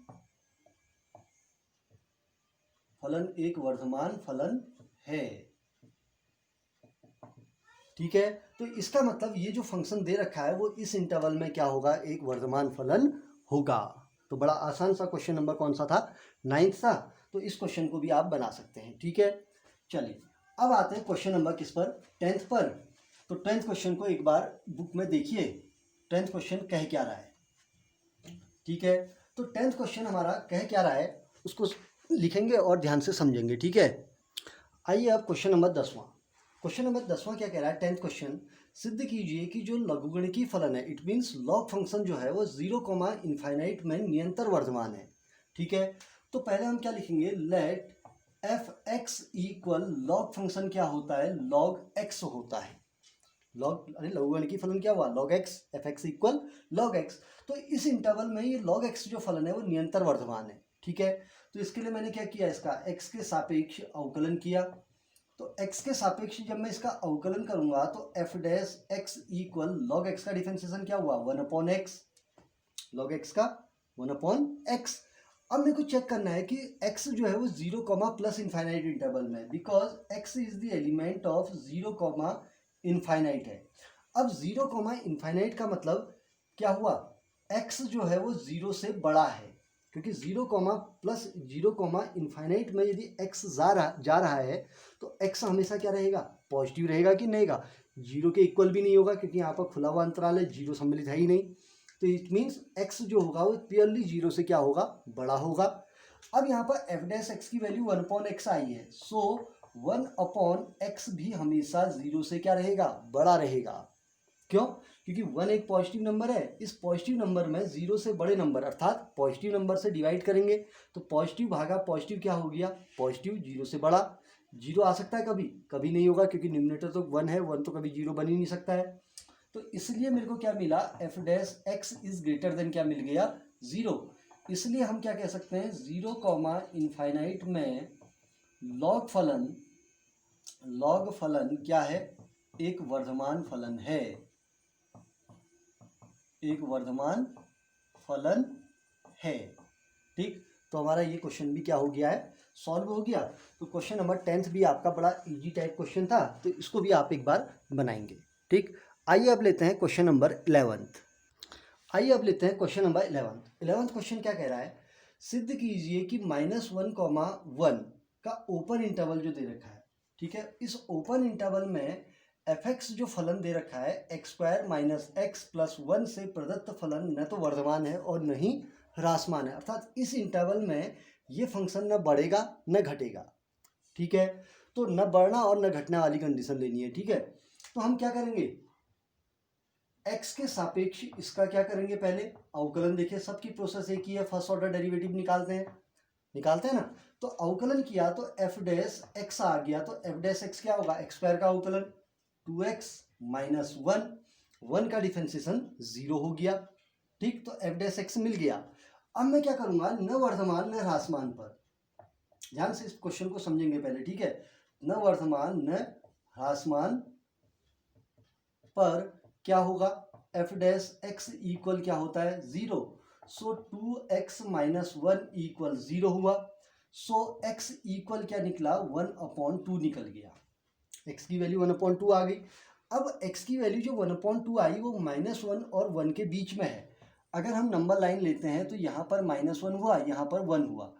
Speaker 1: फलन, एक वर्धमान फलन है, ठीक है। तो इसका मतलब ये जो फंक्शन दे रखा है वो इस इंटरवल में क्या होगा, एक वर्धमान फलन होगा। तो बड़ा आसान सा क्वेश्चन नंबर कौन सा था, 9th था। तो इस क्वेश्चन को भी आप बना सकते हैं, ठीक है। चलिए अब आते हैं क्वेश्चन नंबर किस पर, 10th पर। तो 10th क्वेश्चन को एक बार बुक में देखिए, 10th क्वेश्चन कह क्या रहा है, ठीक है। तो 10th क्वेश्चन हमारा कह क्या रहा है उसको लिखेंगे और ध्यान से समझेंगे, ठीक है। आइए अब क्वेश्चन नंबर 10वां। क्वेश्चन नंबर 10वां क्या कह रहा है, 10th क्वेश्चन, सिद्ध कीजिए कि जो लघुगणकीय फलन है, इट मीन्स लॉग फंक्शन जो है वो 0, इनफाइनाइट में निरंतर वर्धमान है, ठीक है। तो पहले हम क्या लिखेंगे, let f x equal, log function क्या होता है, लॉग एक्स होता है। लॉग, अरे लघुगणकीय फलन क्या हुआ, log x, F x equal log x. तो इस इंटरवल में ये लॉग एक्स जो फलन है वो निरंतर वर्धमान है, ठीक है। तो इसके लिए मैंने क्या किया, इसका एक्स के सापेक्ष अवकलन किया। तो x के सापेक्ष जब मैं इसका अवकलन करूंगा तो F dash x equal log x का डिफरेंशिएशन क्या हुआ, 1/x, लॉग एक्स का 1/x। अब मेरे को चेक करना है कि x जो है वो 0, प्लस इनफाइनाइट इंटरवल में, because x is the element of 0, infinite है। अब 0, इनफाइनाइट का मतलब क्या हुआ, x जो है वो 0 से बड़ा है, क्योंकि 0, प्लस 0, इनफाइनाइट में यदि x जा रहा है तो x हमेशा क्या रहेगा, पॉजिटिव रहेगा कि नहीं रहेगा, 0 के इक्वल भी नहीं होगा, क्योंकि यहाँ पर खुला हुआ अंतराल है, 0 सम्मिलित है ही नहीं। तो इट मीन्स x जो होगा वो प्योरली 0 से क्या होगा, बड़ा होगा। अब यहाँ पर एफ डैश एक्स की वैल्यू 1/x आई है, सो 1/x भी हमेशा 0 से क्या रहेगा, बड़ा रहेगा। क्यों, क्योंकि 1 एक पॉजिटिव नंबर है, इस पॉजिटिव नंबर में 0 से बड़े नंबर अर्थात पॉजिटिव नंबर से डिवाइड करेंगे तो पॉजिटिव भागा पॉजिटिव क्या हो गया, पॉजिटिव, 0 से बड़ा। 0 आ सकता है कभी, कभी नहीं होगा, क्योंकि न्यूमरेटर तो 1 है, 1 तो कभी 0 बन ही नहीं सकता है। तो इसलिए मेरे को क्या मिला, F dash x is greater then क्या मिल गया, 0। इसलिए हम क्या कह सकते हैं, 0, इनफाइनाइट में लॉग फलन क्या है, एक वर्धमान फलन है, एक वर्धमान फलन है, ठीक। तो हमारा ये क्वेश्चन भी क्या हो गया है, सॉल्व हो गया। तो क्वेश्चन नंबर 10th भी आपका बड़ा इजी टाइप क्वेश्चन था, तो इसको भी आप एक बार बनाएंगे, ठीक। आइए अब लेते हैं क्वेश्चन नंबर 11th। आइए अब लेते हैं क्वेश्चन नंबर 11th क्वेश्चन क्या कह रहा है, सिद्ध कीजिए कि -1, 1 का ओपन इंटरवल जो दे रखा है, ठीक है, इस ओपन इंटरवल में एफ एक्स जो फलन दे रखा है x² - x + 1 से प्रदत्त फलन न तो वर्धमान है और न ही ह्रासमान है, अर्थात इस इंटरवल में ये फंक्शन न बढ़ेगा न घटेगा, ठीक है। तो न बढ़ना और न घटना वाली कंडीशन लेनी है, ठीक है। तो हम क्या करेंगे, x के सापेक्ष इसका क्या करेंगे, पहले अवकलन। देखिए सबकी प्रोसेस एक ही है, फर्स्ट ऑर्डर डेरिवेटिव निकालते हैं ना। तो अवकलन किया तो एफ डैश एक्स आ गया, तो एफ डैश एक्स क्या होगा, x² का अवकलन 2x - 1 का डिफरेंशिएशन 0 हो गया, ठीक। तो एफ डैश एक्स मिल गया। अब मैं क्या करूंगा, न वर्धमान न ह्रासमान पर, ध्यान से इस क्वेश्चन को समझेंगे पहले, ठीक है। न वर्धमान न ह्रासमान पर क्या होगा, एफ डैश एक्स इक्वल क्या होता है, 0। सो 2x - 1 इक्वल 0 हुआ। सो x इक्वल क्या निकला, 1/2 निकल गया, x की वैल्यू 1/2 आ गई। अब x की वैल्यू जो 1/2 आई वो -1 और 1 के बीच में है। अगर हम नंबर लाइन लेते हैं तो यहाँ पर -1 हुआ, यहाँ पर 1 हुआ,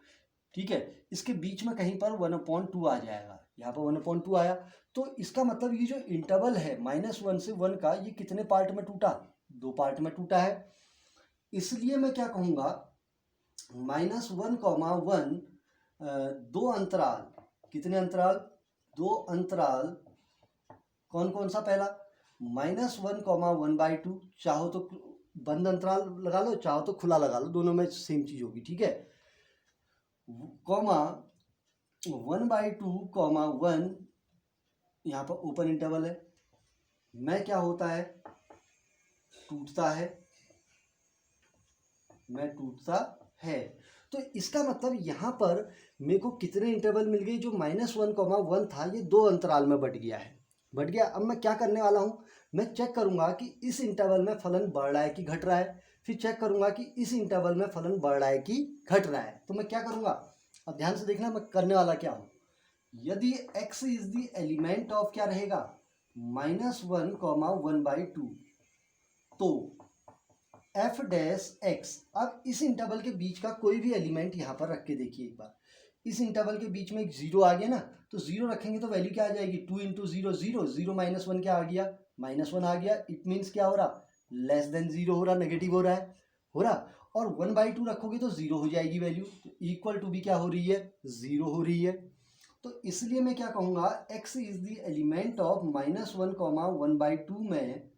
Speaker 1: ठीक है। इसके बीच में कहीं पर 1/2 आ जाएगा, यहाँ पर 1/2 आया। तो इसका मतलब ये जो इंटरवल है -1 से 1 का, ये कितने पार्ट में टूटा, 2 पार्ट में टूटा है। इसलिए मैं क्या कहूँगा, -1, 1 दो अंतराल, कितने अंतराल, 2 अंतराल, कौन कौन सा, पहला -1, 1/2, चाहो तो बंद अंतराल लगा लो, चाहो तो खुला लगा लो, दोनों में सेम चीज होगी, ठीक है। 1/2, 1, यहाँ पर ओपन इंटरवल है, मैं क्या होता है, टूटता है। तो इसका मतलब यहाँ पर मेरे को कितने इंटरवल मिल गए, जो -1, 1 था ये 2 अंतराल में बट गया। अब मैं क्या करने वाला हूँ, मैं चेक करूंगा कि इस इंटरवल में फलन बढ़ रहा है कि घट रहा है, फिर चेक करूंगा कि इस इंटरवल में फलन बढ़ रहा है कि घट रहा है। तो मैं क्या करूंगा, अब ध्यान से देखना मैं करने वाला क्या हूँ, यदि x is the element of क्या रहेगा, -1, 1/2, तो एफ डैश एक्स। अब इस इंटरवल के बीच का कोई भी एलिमेंट यहाँ पर रख के देखिए एक बार, इस इंटरवल के बीच में एक जीरो आ गया ना, तो जीरो रखेंगे तो वैल्यू क्या आ जाएगी, 2 इंटू जीरो जीरो, जीरो -1 क्या आ गया, -1 आ गया। इट मीन्स क्या हो रहा, लेस देन जीरो हो रहा, नेगेटिव हो रहा है, हो रहा। और 1/2 रखोगे तो जीरो हो जाएगी वैल्यू, तो इक्वल टू भी क्या हो रही है, जीरो हो रही है। तो इसलिए मैं क्या कहूँगा, x is the element of -1, 1/2 में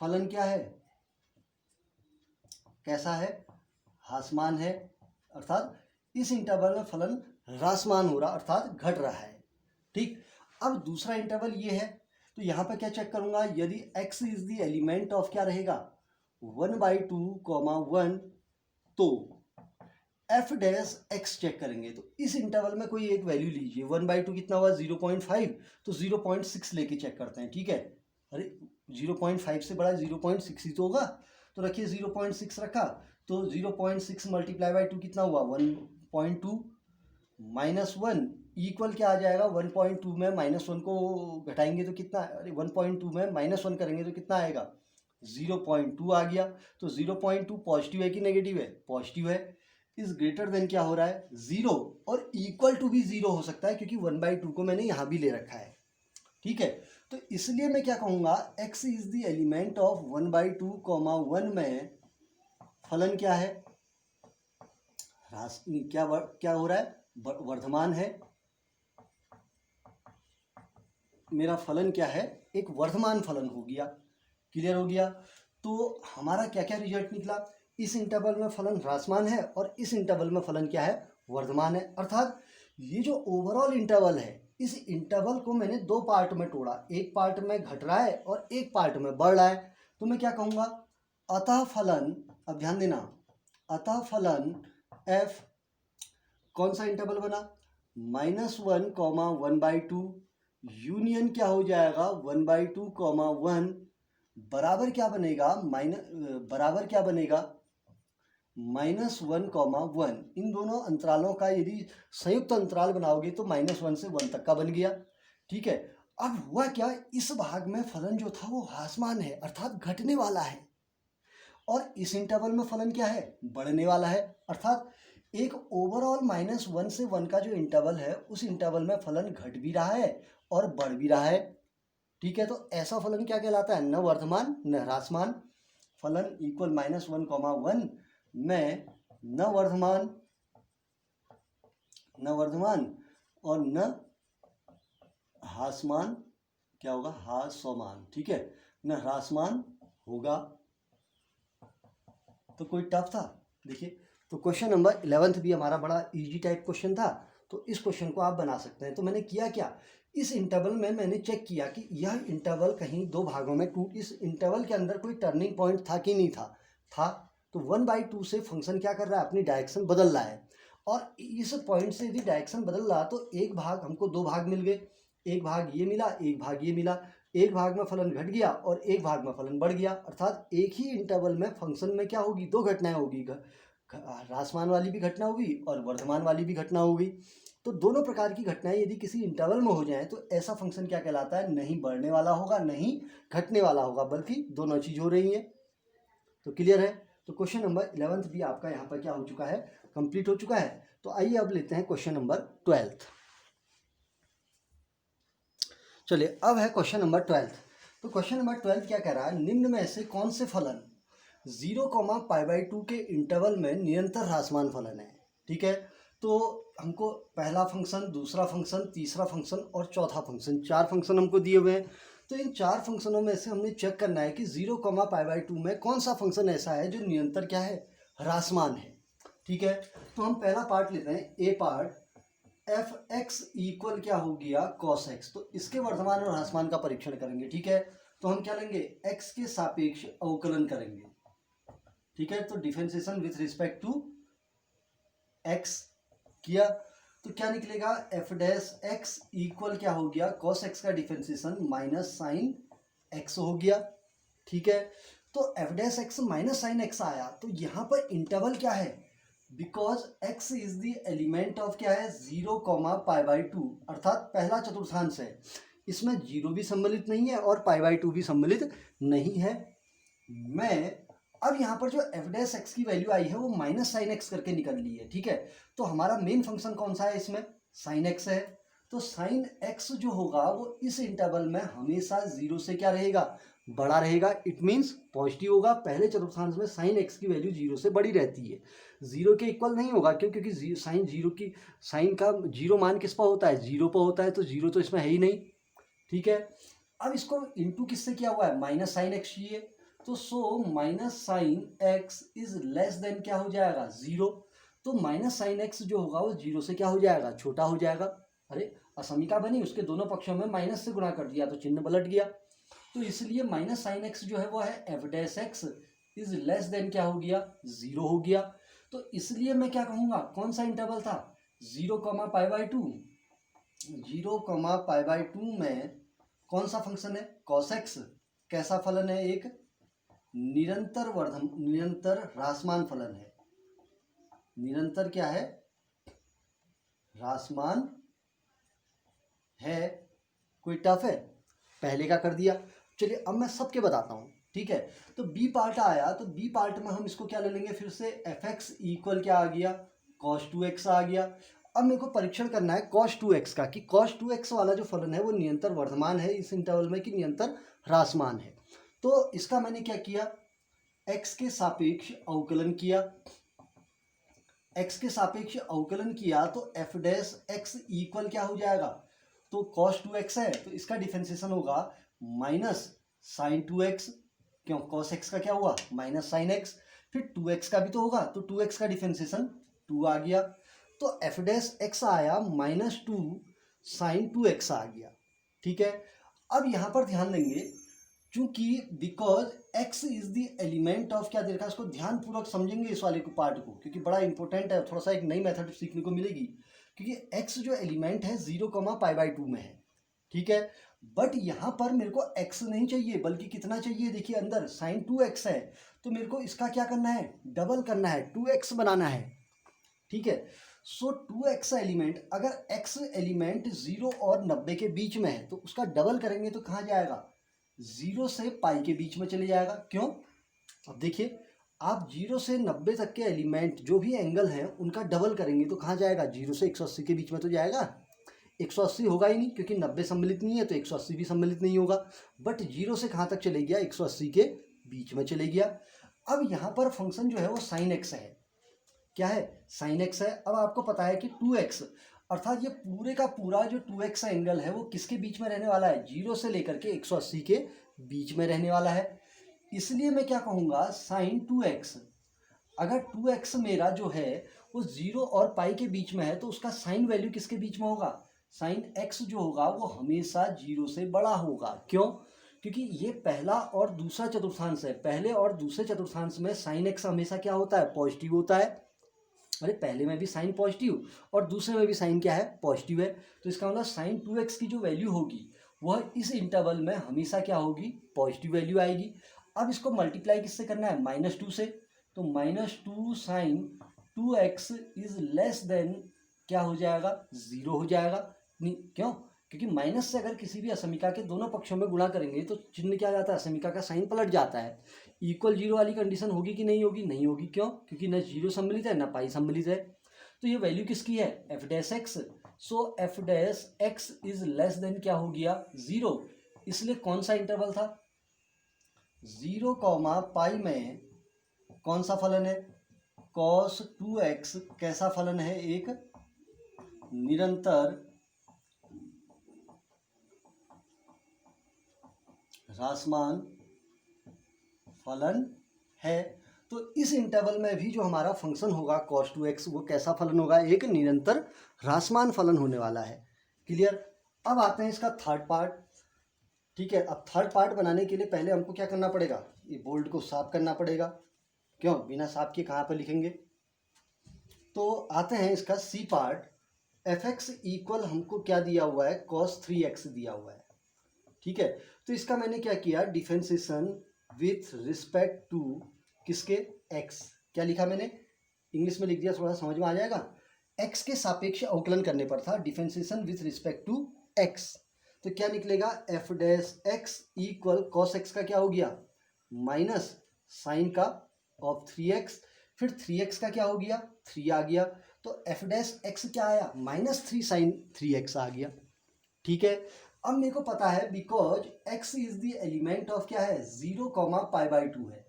Speaker 1: फलन क्या है, कैसा है, ह्रासमान है, अर्थात इस इंटरवल में फलन ह्रासमान हो रहा अर्थात घट रहा है। ठीक, अब दूसरा इंटरवल ये है, तो यहाँ पर क्या चेक करूंगा, यदि x is the element of क्या रहेगा, 1/2, 1, तो एफ डैश एक्स चेक करेंगे। तो इस इंटरवल में कोई एक वैल्यू लीजिए, 1/2 कितना हुआ, 0.5, तो 0.6 लेके चेक करते हैं। ठीक है, अरे 0.5 से बड़ा 0.6 ही तो होगा, तो रखिए 0.6 रखा, तो 0.6 मल्टीप्लाई बाई 2 कितना हुआ, 1.2, -1 इक्वल क्या आ जाएगा, 1.2 में -1 को घटाएंगे तो कितना, अरे 1.2 में -1 करेंगे तो कितना आएगा, 0.2 आ गया। तो 0.2 पॉजिटिव है कि नेगेटिव है, पॉजिटिव है। इज ग्रेटर देन क्या हो रहा है, जीरो, और इक्वल टू भी जीरो हो सकता है क्योंकि 1/2 को मैंने यहाँ भी ले रखा है। ठीक है, तो इसलिए मैं क्या कहूँगा, x is the element of 1/2, 1 में फलन क्या है, क्या हो रहा है, वर्धमान है। मेरा फलन क्या है, एक वर्धमान फलन हो गया, क्लियर हो गया। तो हमारा क्या क्या रिजल्ट निकला, इस इंटरवल में फलन ह्रासमान है और इस इंटरवल में फलन क्या है, वर्धमान है। अर्थात ये जो ओवरऑल इंटरवल है, इस इंटरवल को मैंने दो पार्ट में तोड़ा, एक पार्ट में घट रहा है और एक पार्ट में बढ़ रहा है। तो मैं क्या कहूँगा, अतः फलन, अब ध्यान देना, अतः फलन एफ, कौन सा इंटरवल बना, -1, 1/2, यूनियन क्या हो जाएगा, 1/2, 1, बराबर क्या बनेगा, बराबर क्या बनेगा, -1, 1। इन दोनों अंतरालों का यदि संयुक्त अंतराल बनाओगे तो -1 से 1 तक का बन गया। ठीक है, अब हुआ क्या, इस भाग में फलन जो था वो ह्रासमान है अर्थात घटने वाला है, और इस इंटरवल में फलन क्या है, बढ़ने वाला है। अर्थात एक ओवरऑल -1 से 1 का जो इंटरवल है, उस इंटरवल में फलन घट भी रहा है और बढ़ भी रहा है। ठीक है, तो ऐसा फलन क्या कहलाता है, न वर्धमान न ह्रासमान। फलन इक्वल -1, 1 में न वर्धमान और न ह्रासमान, क्या होगा, ह्रासमान। ठीक है, न ह्रासमान होगा। तो कोई टफ था, देखिए, तो क्वेश्चन नंबर 11 भी हमारा बड़ा इजी टाइप क्वेश्चन था, तो इस क्वेश्चन को आप बना सकते हैं। तो मैंने किया क्या, इस इंटरवल में मैंने चेक किया कि यह इंटरवल कहीं दो भागों में टूट, इस इंटरवल के अंदर कोई टर्निंग पॉइंट था कि नहीं था। तो 1/2 से फंक्शन क्या कर रहा है, अपनी डायरेक्शन बदल रहा है, और इस पॉइंट से यदि डायरेक्शन बदल रहा तो एक भाग, हमको दो भाग मिल गए, एक भाग ये मिला, एक भाग ये मिला। एक भाग में फलन घट गया और एक भाग में फलन बढ़ गया, अर्थात एक ही इंटरवल में फंक्शन में क्या होगी, दो घटनाएं होगी, ह्रासमान वाली भी घटना होगी और वर्धमान वाली भी घटना होगी। तो दोनों प्रकार की घटनाएं यदि किसी इंटरवल में हो जाए तो ऐसा फंक्शन क्या कहलाता है, नहीं बढ़ने वाला होगा नहीं घटने वाला होगा, बल्कि दोनों चीज हो रही है। तो क्लियर है, तो क्वेश्चन नंबर 11 भी आपका यहाँ पर क्या हो चुका है, कंप्लीट हो चुका है। तो आइए अब लेते हैं क्वेश्चन नंबर 12। चलिए, अब है क्वेश्चन नंबर 12। तो क्वेश्चन नंबर 12 क्या कह रहा है, निम्न में से कौन से फलन 0, π/2 के इंटरवल में निरंतर ह्रासमान फलन है। ठीक है, तो हमको पहला फंक्शन, दूसरा फंक्शन, तीसरा फंक्शन और चौथा फंक्शन, चार फंक्शन हमको दिए हुए हैं। तो इन चार फंक्शनों में से हमने चेक करना है कि 0, π/2 में कौन सा फंक्शन ऐसा है जो निरंतर क्या है, ह्रासमान है। ठीक है, तो हम पहला पार्ट लेते हैं, ए पार्ट, एफ एक्स इक्वल क्या हो गया, कॉस एक्स। तो इसके वर्धमान और ह्रासमान का परीक्षण करेंगे। ठीक है, तो हम क्या लेंगे, एक्स के सापेक्ष अवकलन करेंगे। ठीक है, तो differentiation with respect to x किया, तो क्या निकलेगा, एफ डैश एक्स इक्वल क्या हो गया, कॉस एक्स का डिफरेंशिएशन माइनस साइन एक्स हो गया। ठीक है, तो F dash x minus sine x आया, तो यहाँ पर इंटरवल क्या है, because x is the element of क्या है, 0, π/2, अर्थात पहला चतुर्थांश है। इसमें जीरो भी सम्मिलित नहीं है और π/2 भी सम्मिलित नहीं है। मैं अब यहाँ पर जो एफ डैश एक्स की वैल्यू आई है वो माइनस साइन एक्स करके निकल ली है, ठीक है। तो हमारा मेन फंक्शन कौन सा है इसमें, साइन एक्स है। तो साइन एक्स जो होगा वो इस इंटरवल में हमेशा जीरो से क्या रहेगा, बड़ा रहेगा। इट मीन्स पॉजिटिव होगा। पहले चतुर्थांश में साइन एक्स की वैल्यू जीरो से बड़ी रहती है, जीरो के इक्वल नहीं होगा। क्यों, क्योंकि साइन जीरो की, साइन का जीरो मान किस पर होता है, जीरो पर होता है। तो जीरो तो इसमें है ही नहीं, ठीक है। अब इसको इंटू किससे किया हुआ है, माइनस साइन एक्स चाहिए। तो so minus sine x is less then क्या हो जाएगा, जीरो। तो माइनस साइन एक्स जो होगा वो जीरो से क्या हो जाएगा, छोटा हो जाएगा। अरे असमीका बनी, उसके दोनों पक्षों में माइनस से गुणा कर दिया तो चिन्ह पलट गया। तो इसलिए माइनस साइन एक्स जो है वो है F dash x is less then क्या हो गया, जीरो हो गया। तो इसलिए मैं क्या कहूंगा, कौन सा इंटरवल था, 0,π/2, 0,π/2 में कौन सा फंक्शन है, कॉस एक्स। कैसा फलन है, एक निरंतर ह्रासमान फलन है। निरंतर क्या है, ह्रासमान है। कोई टफ है, पहले का कर दिया। चलिए अब मैं सबके बताता हूँ, ठीक है। तो बी पार्ट आया, तो बी पार्ट में हम इसको क्या ले लेंगे, फिर से एफ एक्स इक्वल क्या आ गया, कॉस 2x आ गया। अब मेरे को परीक्षण करना है cos 2x का, कि cos 2x वाला जो फलन है वो निरंतर वर्धमान है इस इंटरवल में कि निरंतर ह्रासमान है। तो इसका मैंने क्या किया, x के सापेक्ष अवकलन किया। x के सापेक्ष अवकलन किया तो एफ डैश एक्स इक्वल क्या हो जाएगा, तो cos 2x है तो इसका डिफरेंशिएशन होगा माइनस साइन 2x। क्यों, cos x का क्या हुआ, माइनस साइन x। फिर 2x का भी तो होगा, तो 2x का डिफरेंशिएशन 2 आ गया। तो एफ डैश एक्स आया -2 साइन 2x आ गया, ठीक है। अब यहाँ पर ध्यान देंगे, चूंकि because x is the element of, क्या देखा, इसको ध्यान पूर्वक समझेंगे इस वाले को पार्ट को, क्योंकि बड़ा इंपॉर्टेंट है। थोड़ा सा एक नई मेथड सीखने को मिलेगी, क्योंकि x जो एलिमेंट है 0,π/2 में है, ठीक है। बट यहाँ पर मेरे को x नहीं चाहिए, बल्कि कितना चाहिए, देखिए अंदर साइन 2x है, तो मेरे को इसका क्या करना है, डबल करना है, 2x बनाना है, ठीक है। सो 2x एलिमेंट, अगर x एलिमेंट 0 और 90 के बीच में है तो उसका डबल करेंगे तो कहाँ जाएगा, 0 से पाई के बीच में चले जाएगा। क्यों, अब देखिए, आप 0 से 90 तक के एलिमेंट जो भी एंगल हैं उनका डबल करेंगे तो कहाँ जाएगा, 0 से 180 के बीच में तो जाएगा। 180 होगा ही नहीं, क्योंकि 90 सम्मिलित नहीं है तो 180 भी सम्मिलित नहीं होगा। बट 0 से कहाँ तक चले गया, 180 के बीच में चले गया। अब यहाँ पर फंक्शन जो है वो साइन एक्स है, क्या है, साइन एक्स है। अब आपको पता है कि 2x, अर्थात ये पूरे का पूरा जो 2x एंगल है वो किसके बीच में रहने वाला है, 0 से लेकर के 180 के बीच में रहने वाला है। इसलिए मैं क्या कहूँगा, साइन 2x, अगर 2x मेरा जो है वो 0 और पाई के बीच में है तो उसका साइन वैल्यू किसके बीच में होगा, साइन x जो होगा वो हमेशा 0 से बड़ा होगा। क्यों, क्योंकि ये पहला और दूसरा चतुर्थांश है। पहले और दूसरे चतुर्थांश में साइन x हमेशा क्या होता है, पॉजिटिव होता है। अरे पहले में भी साइन पॉजिटिव और दूसरे में भी साइन क्या है, पॉजिटिव है। तो इसका मतलब साइन 2x की जो वैल्यू होगी वह इस इंटरवल में हमेशा क्या होगी, पॉजिटिव वैल्यू आएगी। अब इसको मल्टीप्लाई किससे करना है, -2 से। तो -2 sign 2x is less then क्या हो जाएगा, 0 हो जाएगा। नहीं, क्यों, क्योंकि माइनस से अगर किसी भी असमीका के दोनों पक्षों में गुणा करेंगे तो चिन्ह क्या जाता है, असमीका का साइन पलट जाता है। इक्वल 0 वाली कंडीशन होगी कि नहीं होगी, नहीं होगी। क्यों, क्योंकि न 0 सम्मिलित है ना पाई सम्मिलित है। तो ये वैल्यू किसकी है, F dash x. So F dash x is less then क्या हो गया, 0। इसलिए कौन सा इंटरवल था, 0,पाई में कौन सा फलन है, cos 2x। कैसा फलन है, एक निरंतर ह्रासमान फलन है। तो इस इंटरवल में भी जो हमारा फंक्शन होगा cos 2x वो कैसा फलन होगा, एक निरंतर ह्रासमान फलन होने वाला है। क्लियर। अब आते हैं इसका थर्ड पार्ट, ठीक है। अब थर्ड पार्ट बनाने के लिए पहले हमको क्या करना पड़ेगा, ये बोल्ड को साफ करना पड़ेगा। क्यों, बिना साफ किए कहाँ पर लिखेंगे। तो आते हैं इसका C part, f x equal हमको क्या दिया हुआ है, cos 3x दिया हुआ है, ठीक है। तो इसका मैंने क्या किया, डिफरेंशिएशन विथ रिस्पेक्ट टू किसके, x। क्या लिखा मैंने, इंग्लिश में लिख दिया, थोड़ा समझ में आ जाएगा। x के सापेक्ष अवकलन करने पर था, differentiation with respect to x। तो क्या निकलेगा, f dash x equal cos x का क्या हो गया, माइनस साइन का ऑफ 3x, फिर 3x का क्या हो गया, 3 आ गया, तो एफ डैश एक्स क्या आया, -3 साइन 3x आ गया। ठीक है, अब मेरे को पता है because x is the element of क्या है, 0, π/2 है।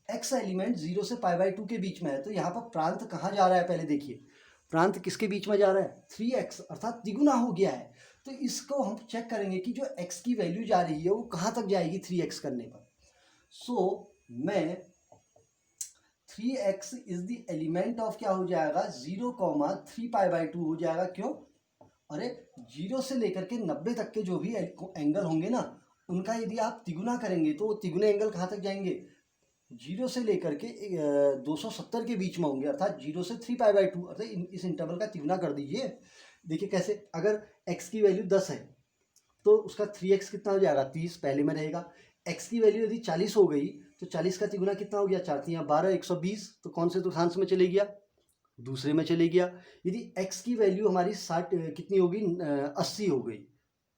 Speaker 1: x एलिमेंट 0 से π/2 के बीच में है, तो यहाँ पर प्रांत कहाँ जा रहा है, पहले देखिए प्रांत किसके बीच में जा रहा है, 3x, अर्थात तिगुना हो गया है। तो इसको हम चेक करेंगे कि जो x की वैल्यू जा रही है वो कहाँ तक जाएगी 3x करने पर। सो मैं 3x is the element of क्या हो जाएगा, 0, 3π/2 हो जाएगा। क्यों, अरे 0 से लेकर के 90 तक के जो भी एंगल होंगे ना, उनका यदि आप तिगुना करेंगे तो वो तिगुने एंगल कहाँ तक जाएंगे, 0 से लेकर के 270 के बीच में होंगे, अर्थात 0 से 3π/2, अर्थात इस इंटरवल का तिगुना कर दीजिए। देखिए कैसे, अगर x की वैल्यू 10 है तो उसका 3x कितना हो जाएगा, 30 पहले में रहेगा। x की वैल्यू यदि 40 हो गई तो 40 का तिगुना कितना हो गया, 4×3=12, 120, तो कौन से चतुर्थांश में चले गया, दूसरे में चले गया। यदि x की वैल्यू हमारी 60 कितनी होगी, 80 हो गई,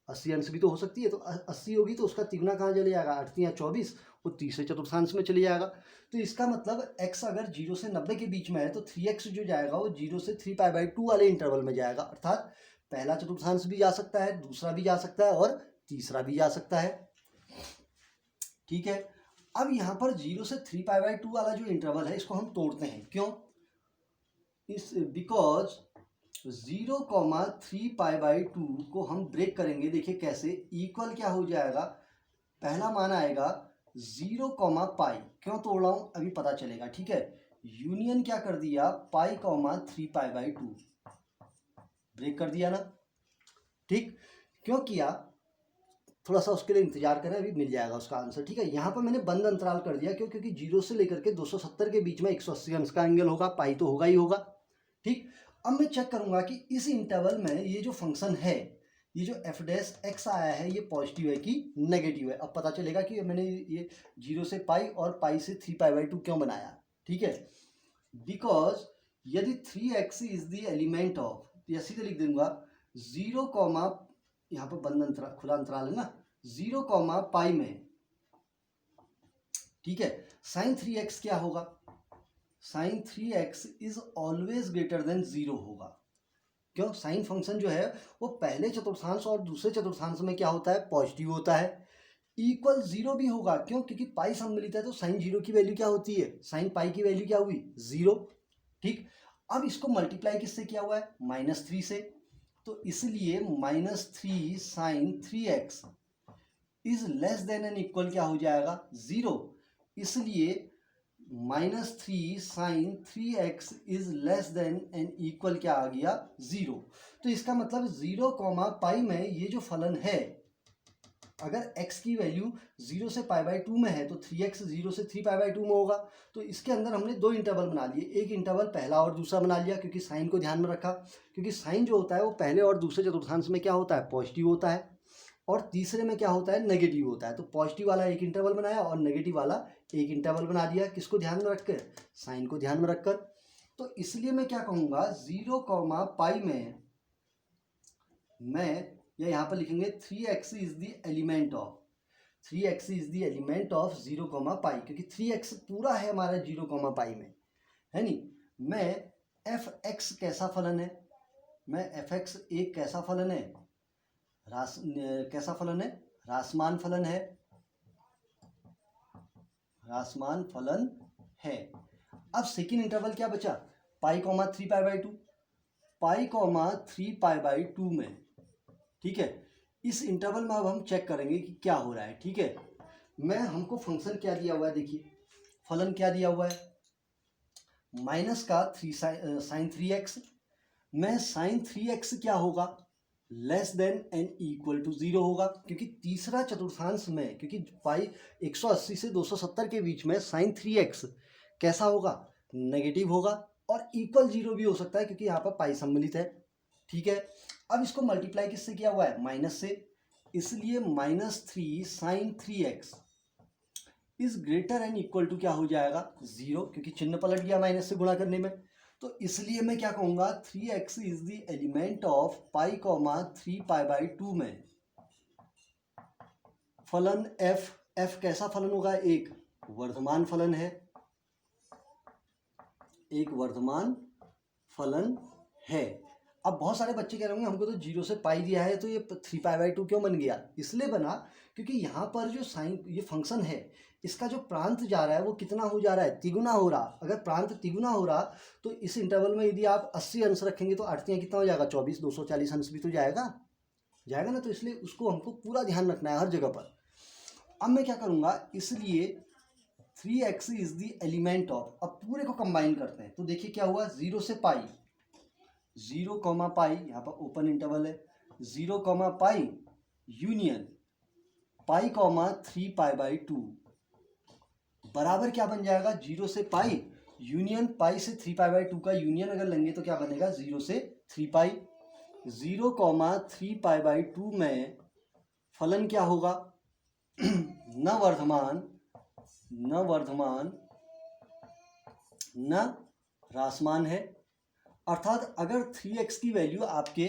Speaker 1: 80 अंश भी तो हो सकती है, तो 80 होगी तो उसका तिगुना कहाँ चले जाएगा, 8×3=24, वो तीसरे चतुर्थांश में चले जाएगा। तो इसका मतलब x अगर 0 से 90 के बीच में है तो 3x जो जाएगा वो 0 से 3π/2 वाले इंटरवल में जाएगा, अर्थात पहला चतुर्थांश भी जा सकता है, दूसरा भी जा सकता है और तीसरा भी जा सकता है। ठीक है, अब यहाँ पर 0 से 3π/2 वाला जो इंटरवल है इसको हम तोड़ते हैं। क्यों, इस बिकॉज 0, 3π/2 को हम ब्रेक करेंगे। देखिए कैसे, इक्वल क्या हो जाएगा, पहला मान आएगा 0, क्यों तोड़ रहा हूं अभी पता चलेगा। ठीक है, यूनियन क्या कर दिया, π, 3π/2 ब्रेक कर दिया ना। ठीक, क्यों किया, थोड़ा सा उसके लिए इंतजार करें, अभी मिल जाएगा उसका आंसर। ठीक है, यहाँ पर मैंने बंद अंतराल कर दिया, क्यों, क्योंकि 0 से लेकर के 270 के बीच में 180 अंश का एंगल होगा, पाई तो होगा ही होगा। ठीक, अब मैं चेक करूंगा कि इस इंटरवल में ये जो फंक्शन है, ये जो एफ डैश एक्स आया है, ये पॉजिटिव है कि नेगेटिव है। अब पता चलेगा कि मैंने ये 0 से पाई और पाई से 3π/2 क्यों बनाया। ठीक है, बिकॉज यदि 3x is the element of, या सीधे लिख दूंगा 0, यहाँ पर बंद अंतराल खुला अंतराल है ना, 0, में। ठीक है, साइन 3x क्या होगा, sine 3x is always greater than 0 होगा। क्यों, साइन फंक्शन जो है वो पहले चतुर्थांश और दूसरे चतुर्थांश में क्या होता है, पॉजिटिव होता है। इक्वल 0 भी होगा, क्यों, क्योंकि पाई सम्मिलित है, तो साइन 0 की वैल्यू क्या होती है, साइन पाई की वैल्यू क्या हुई, 0। ठीक, अब इसको मल्टीप्लाई किससे किया हुआ है, -3 से, तो इसलिए -3 sine 3x is less than and equal क्या हो जाएगा, 0। इसलिए -3 sine 3x is less than and equal क्या आ गया, 0। तो इसका मतलब 0, में ये जो फलन है, अगर x की वैल्यू 0 से π/2 में है तो 3x 0 से 3π/2 में होगा। तो इसके अंदर हमने दो इंटरवल बना लिए, एक इंटरवल पहला और दूसरा बना लिया, क्योंकि साइन को ध्यान में रखा, क्योंकि साइन जो होता है वो पहले और दूसरे चतुर्थांश में क्या होता है, पॉजिटिव होता है, और तीसरे में क्या होता है, नेगेटिव होता है। तो पॉजिटिव वाला एक इंटरवल बनाया और नेगेटिव वाला एक इंटरवल बना दिया, किसको ध्यान में रखकर, साइन को ध्यान में रखकर। तो इसलिए मैं क्या कहूँगा, 0, में मैं, या यहाँ पर लिखेंगे 3x is the element of, 3x is the element of 0, क्योंकि 3x पूरा है हमारा 0, में, है नी। मैं fx कैसा फलन है, मैं fx एक कैसा फलन है, कैसा फलन है, रासमान फलन है, रासमान फलन है। अब सेकेंड इंटरवल क्या बचा, पाई, 3π/2, पाई, 3π/2 में। ठीक है, इस इंटरवल में अब हम चेक करेंगे कि क्या हो रहा है। ठीक है, मैं, हमको फंक्शन क्या दिया हुआ है, देखिए फलन क्या दिया हुआ है, माइनस का 3 साइन 3x, मैं साइन 3x क्या होगा, less than and equal to 0 होगा, क्योंकि तीसरा चतुर्थांश में, क्योंकि पाई 180 से 270 के बीच में साइन 3x कैसा होगा, नेगेटिव होगा, और इक्वल 0 भी हो सकता है, क्योंकि यहाँ पर पाई सम्मिलित है। ठीक है, अब इसको मल्टीप्लाई किससे किया हुआ है, माइनस से, इसलिए -3 sine 3x is greater and equal to क्या हो जाएगा, 0, क्योंकि चिन्ह पलट गया माइनस से गुणा करने में। तो इसलिए मैं क्या कहूँगा, 3x is the element of pi, 3π/2 में। फलन एफ कैसा फलन होगा, एक वर्धमान फलन है, एक वर्धमान फलन है। अब बहुत सारे बच्चे कह रहे होंगे हमको तो 0 से पाई दिया है तो ये 3π/2 क्यों बन गया, इसलिए बना क्योंकि यहाँ पर जो साइन ये फंक्शन है इसका जो प्रांत जा रहा है वो कितना हो जा रहा है, तिगुना हो रहा। अगर प्रांत तिगुना हो रहा तो इस इंटरवल में यदि आप 80 अंश रखेंगे तो 8 कितना हो जाएगा 24, 240 अंश भी तो जाएगा ना। तो इसलिए उसको हमको पूरा ध्यान रखना है हर जगह पर। अब मैं क्या करूँगा, इसलिए 3x is the element of, अब पूरे को कंबाइन करते हैं तो देखिए क्या हुआ, 0 से पाई, 0, पाई, यहाँ पर ओपन इंटरवल है, 0, पाई यूनियन पाई, 3π/2 बराबर क्या बन जाएगा, 0 से पाई यूनियन पाई से 3π/2 का यूनियन अगर लेंगे तो क्या बनेगा, 0 से 3π। 0, 3π/2 में फलन क्या होगा, न वर्धमान न ह्रासमान है। अर्थात अगर 3x की वैल्यू आपके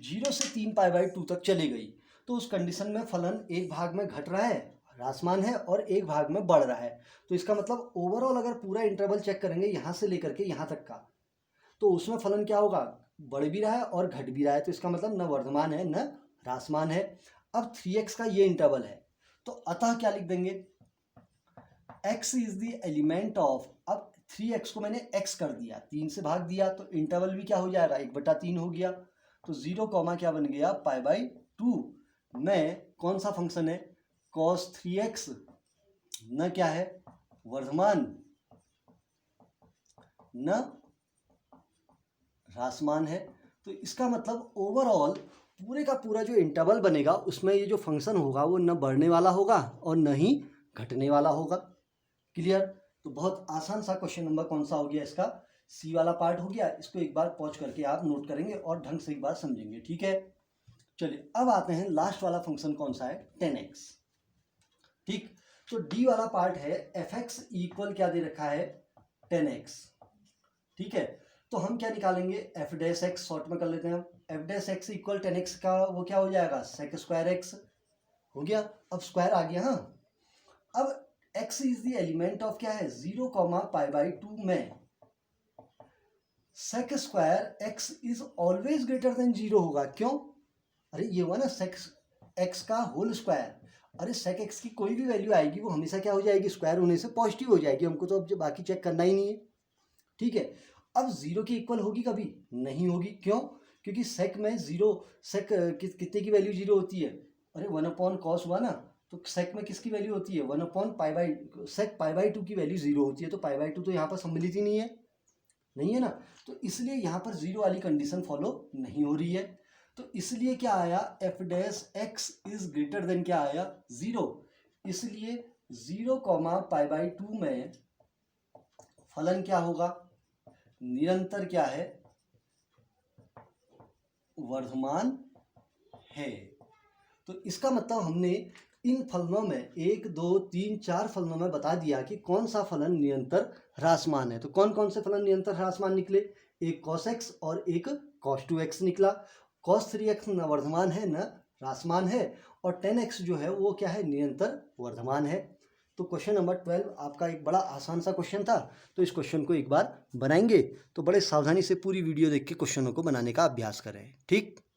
Speaker 1: 0 से 3π/2 तक चली गई तो उस कंडीशन में फलन एक भाग में घट रहा है, ह्रासमान है, और एक भाग में बढ़ रहा है। तो इसका मतलब ओवरऑल अगर पूरा इंटरवल चेक करेंगे यहाँ से लेकर के यहाँ तक का, तो उसमें फलन क्या होगा, बढ़ भी रहा है और घट भी रहा है। तो इसका मतलब न वर्धमान है न ह्रासमान है। अब 3x का ये इंटरवल है तो अतः क्या लिख देंगे, x is the element of, अब 3x को मैंने x कर दिया, 3 से भाग दिया तो इंटरवल भी क्या हो जाएगा, 1/3 हो गया। तो 0, क्या बन गया, π/2 में कौन सा फंक्शन है, cos 3x, न क्या है, वर्धमान न ह्रासमान है। तो इसका मतलब ओवरऑल पूरे का पूरा जो इंटरवल बनेगा उसमें ये जो फंक्शन होगा वो न बढ़ने वाला होगा और न ही घटने वाला होगा। क्लियर। तो बहुत आसान सा क्वेश्चन नंबर कौन सा हो गया, इसका सी वाला पार्ट हो गया। इसको एक बार पॉज करके आप नोट करेंगे और ढंग से एक बार समझेंगे, ठीक है। चलिए अब आते हैं लास्ट वाला फंक्शन कौन सा है, 10x। ठीक, तो डी वाला पार्ट है fx इक्वल क्या दे रखा है, 10x। ठीक है, तो हम क्या निकालेंगे, एफ डैश एक्स, शॉर्ट में कर लेते हैं हम, F dash x equal 10x का वो क्या हो जाएगा, सेक स्क्वायर एक्स हो गया। अब स्क्वायर आ गया। हाँ, अब x is the element of क्या है, 0, π/2 में sec square x is always greater than 0 होगा। क्यों, अरे ये हुआ ना सेक x का होल स्क्वायर। अरे सेक x की कोई भी वैल्यू आएगी वो हमेशा क्या हो जाएगी, स्क्वायर होने से पॉजिटिव हो जाएगी। हमको तो अब जो बाकी चेक करना ही नहीं है। ठीक है, अब 0 की इक्वल होगी कभी नहीं होगी। क्यों, क्योंकि सेक में 0, सेक कितने की वैल्यू 0 होती है, अरे 1/cos हुआ ना, तो सेक में किसकी वैल्यू होती है, 1/π/2, सेक π/2 की वैल्यू 0 होती है। तो π/2 तो यहाँ पर सम्मिलित ही नहीं है ना, तो इसलिए यहाँ पर 0 वाली कंडीशन फॉलो नहीं हो रही है। तो इसलिए क्या आया, F dash x is greater then क्या आया, 0। इसलिए 0, π/2 में फलन क्या होगा, निरंतर क्या है, वर्धमान है। तो इसका मतलब हमने इन फलनों में 1, 2, 3, 4 फलनों में बता दिया कि कौन सा फलन निरंतर ह्रासमान है। तो कौन कौन से फलन निरंतर ह्रासमान निकले, एक cos x और एक cos 2x निकला। cos 3x न वर्धमान है न ह्रासमान है, और 10x जो है वो क्या है, निरंतर वर्धमान है। तो क्वेश्चन नंबर 12 आपका एक बड़ा आसान सा क्वेश्चन था। तो इस क्वेश्चन को एक बार बनाएंगे तो बड़े सावधानी से पूरी वीडियो देख के क्वेश्चनों को बनाने का अभ्यास करें। ठीक।